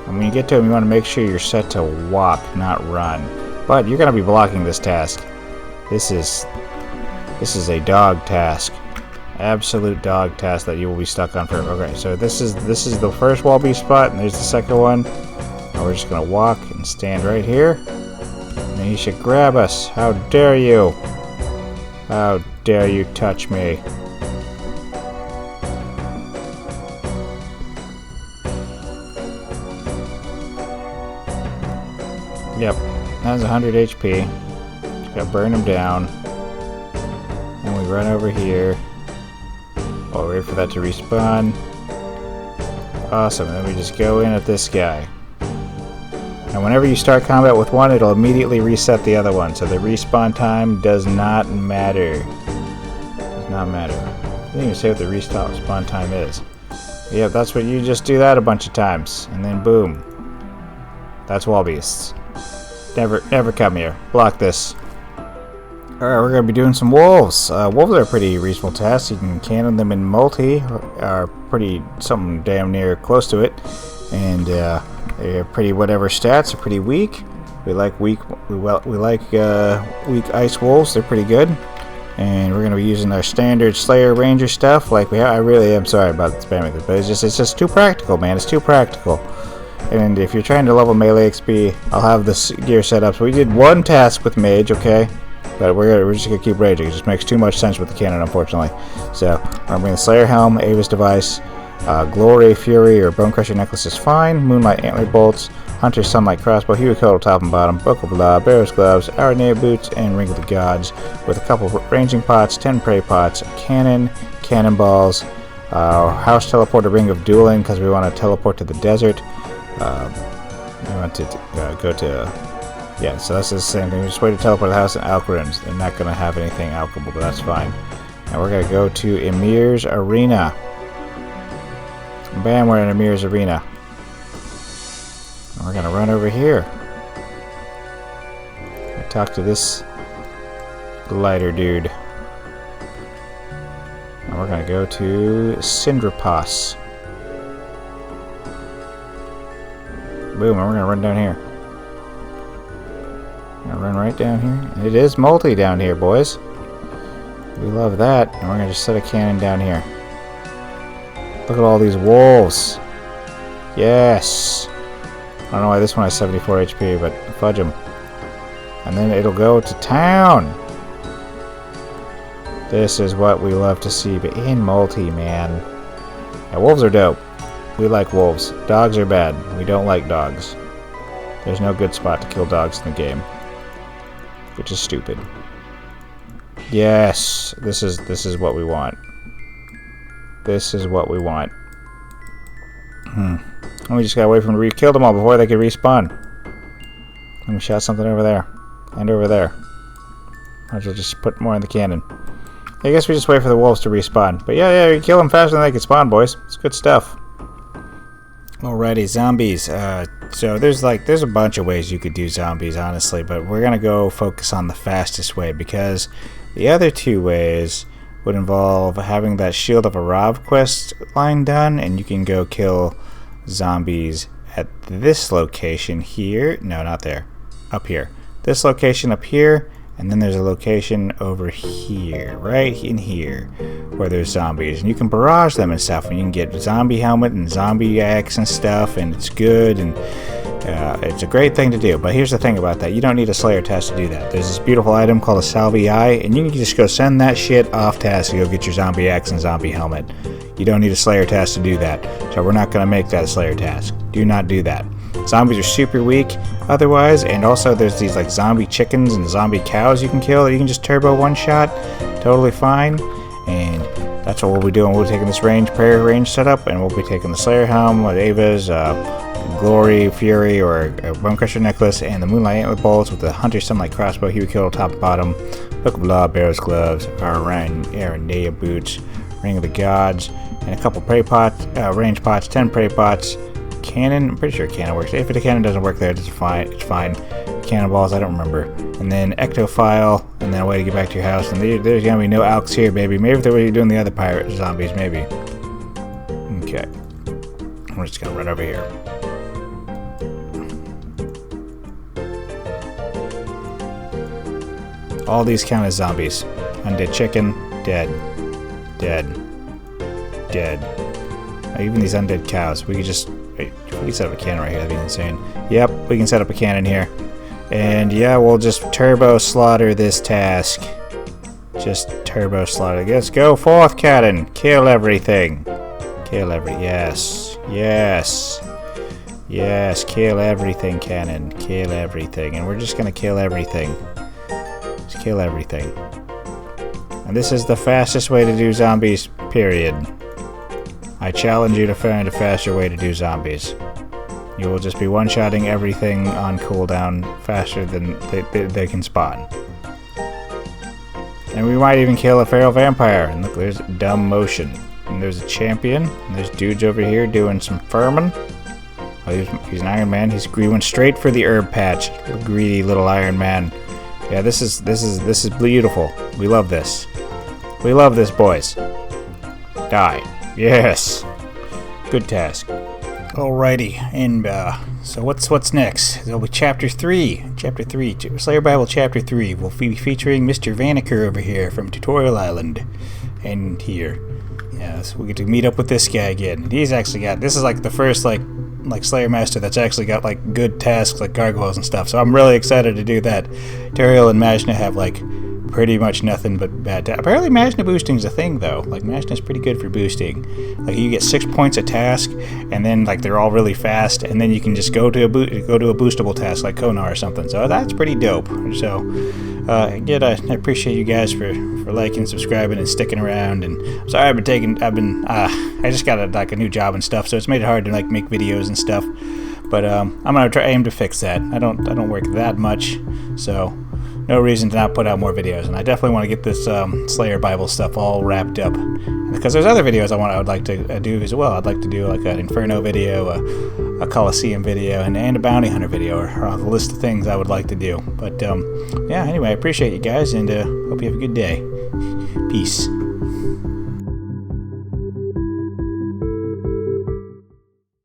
And when you get to them, you want to make sure you're set to walk, not run. But you're gonna be blocking this task. This is a dog task. Absolute dog task that you will be stuck on forever. Okay, so this is the first wall beast spot, and there's the second one. And we're just gonna walk and stand right here. And then you should grab us. How dare you? How dare you touch me? Yep, that's 100 HP. Just gotta burn him down. And we run over here. Oh, wait for that to respawn. Awesome. And then we just go in at this guy. And whenever you start combat with one, it'll immediately reset the other one. So the respawn time does not matter. Does not matter. I didn't even say what the respawn time is. Yeah, that's what you just do that a bunch of times. And then boom. That's wall beasts. Never come here. Block this. Alright, we're going to be doing some wolves. Wolves are a pretty reasonable task. You can cannon them in multi, are pretty, something damn near close to it. And they're pretty whatever stats, are pretty weak. We like weak ice wolves, they're pretty good. And we're going to be using our standard Slayer Ranger stuff. Like we have, I really am sorry about spamming this, but it's just too practical, man. It's too practical. And if you're trying to level melee XP, I'll have this gear set up. So we did one task with mage, okay? But we're just going to keep raging. It just makes too much sense with the cannon, unfortunately. So, we're going to bring the Slayer Helm, Avis device, Glory, Fury, or Bone Crusher necklace is fine, Moonlight Antler bolts, Hunter Sunlight crossbow, Hubicole top and bottom, Book of Law, Barrow's gloves, Our boots, and Ring of the Gods, with a couple ranging pots, 10 prey pots, cannon, cannonballs, house teleporter, Ring of Dueling, because we want to teleport to the desert. We want to go to... Yeah, so that's the same thing. We just wait to teleport to the house in Alcorins. They're not going to have anything alchemable, but that's fine. And we're going to go to Emir's Arena. Bam, we're in Emir's Arena. And we're going to run over here. And talk to this glider dude. And we're going to go to Syndrapos. Boom, and we're going to run down here. Run right down here. It is multi down here, boys. We love that. And we're going to just set a cannon down here. Look at all these wolves. Yes. I don't know why this one has 74 HP, but fudge them. And then it'll go to town. This is what we love to see, but in multi, man. Yeah, wolves are dope. We like wolves. Dogs are bad. We don't like dogs. There's no good spot to kill dogs in the game. Which is stupid. Yes, this is what we want. This is what we want. We just gotta wait for them to kill them all before they can respawn. And we shot something over there. And over there. Might as well just put more in the cannon. I guess we just wait for the wolves to respawn. But yeah, you kill them faster than they can spawn, boys. It's good stuff. Alrighty, zombies. So there's a bunch of ways you could do zombies, honestly, but we're gonna go focus on the fastest way, because the other two ways would involve having that Shield of Arav quest line done, and you can go kill zombies at this location here. No, not there. Up here. This location up here. And then there's a location over here, right in here, where there's zombies. And you can barrage them and stuff, and you can get zombie helmet and zombie axe and stuff, and it's good, and it's a great thing to do. But here's the thing about that. You don't need a Slayer task to do that. There's this beautiful item called a Salvi Eye, and you can just go send that shit off task to go get your zombie axe and zombie helmet. You don't need a Slayer task to do that. So we're not going to make that a Slayer task. Do not do that. Zombies are super weak otherwise, and also there's these like zombie chickens and zombie cows you can kill that you can just turbo one shot, totally fine. And that's what we'll be doing. We'll be taking this prayer range setup, and we'll be taking the Slayer helm with Ava's Glory, Fury, or Bone Crusher necklace, and the Moonlight Antler bolts with the Hunter Sunlight crossbow. He would kill top and bottom. Book of Law, Barrow's gloves, Aranea boots, Ring of the Gods, and a couple prey pots, range pots, 10 prey pots. Cannon, I'm pretty sure cannon works. If the cannon doesn't work there, it's fine. Cannonballs, I don't remember. And then ectophile, and then a way to get back to your house. And there's gonna be no alks here, baby. Maybe if they're really doing the other pirate zombies, maybe. Okay. We're just gonna run over here. All these count as zombies. Undead chicken, dead. Dead. Dead. Even these undead cows. We could just... Wait, we can set up a cannon right here. That'd be insane. Yep, we can set up a cannon here. And yeah, we'll just turbo slaughter this task. Just turbo slaughter. Let's go forth, cannon. Kill everything. Kill yes. Yes. Yes, kill everything, cannon. Kill everything. And we're just gonna kill everything. Just kill everything. And this is the fastest way to do zombies, period. I challenge you to find a faster way to do zombies. You will just be one-shotting everything on cooldown faster than they can spawn. And we might even kill a feral vampire. And look, there's dumb motion. And there's a champion. And there's dudes over here doing some farming. Oh, he's an Iron Man. He went straight for the herb patch. Greedy little Iron Man. Yeah, this is beautiful. We love this. We love this, boys. Die. Yes. Good task. Alrighty, and so what's next? It'll be Chapter 3. Chapter 3. Slayer Bible Chapter 3. We'll be featuring Mr. Vaniker over here from Tutorial Island. And here. Yeah, so we get to meet up with this guy again. He's actually got... This is like the first, like Slayer Master that's actually got, like, good tasks, like gargoyles and stuff. So I'm really excited to do that. Turiel and Mazchna have, like... pretty much nothing but bad apparently Mazchna boosting is a thing, though. Like, Mazchna's pretty good for boosting. Like, you get 6 points a task, and then like they're all really fast, and then you can just go to a boostable task like Konar or something. So that's pretty dope. So again, I appreciate you guys for liking, subscribing, and sticking around. And I'm sorry I just got a new job and stuff, so it's made it hard to like make videos and stuff. But I'm gonna aim to fix that. I don't work that much, so no reason to not put out more videos. And I definitely want to get this Slayer Bible stuff all wrapped up, because there's other videos I would like to do as well. I'd like to do like an Inferno video, a Coliseum video, and a Bounty Hunter video, or a list of things I would like to do. But yeah, anyway, I appreciate you guys, and hope you have a good day. Peace.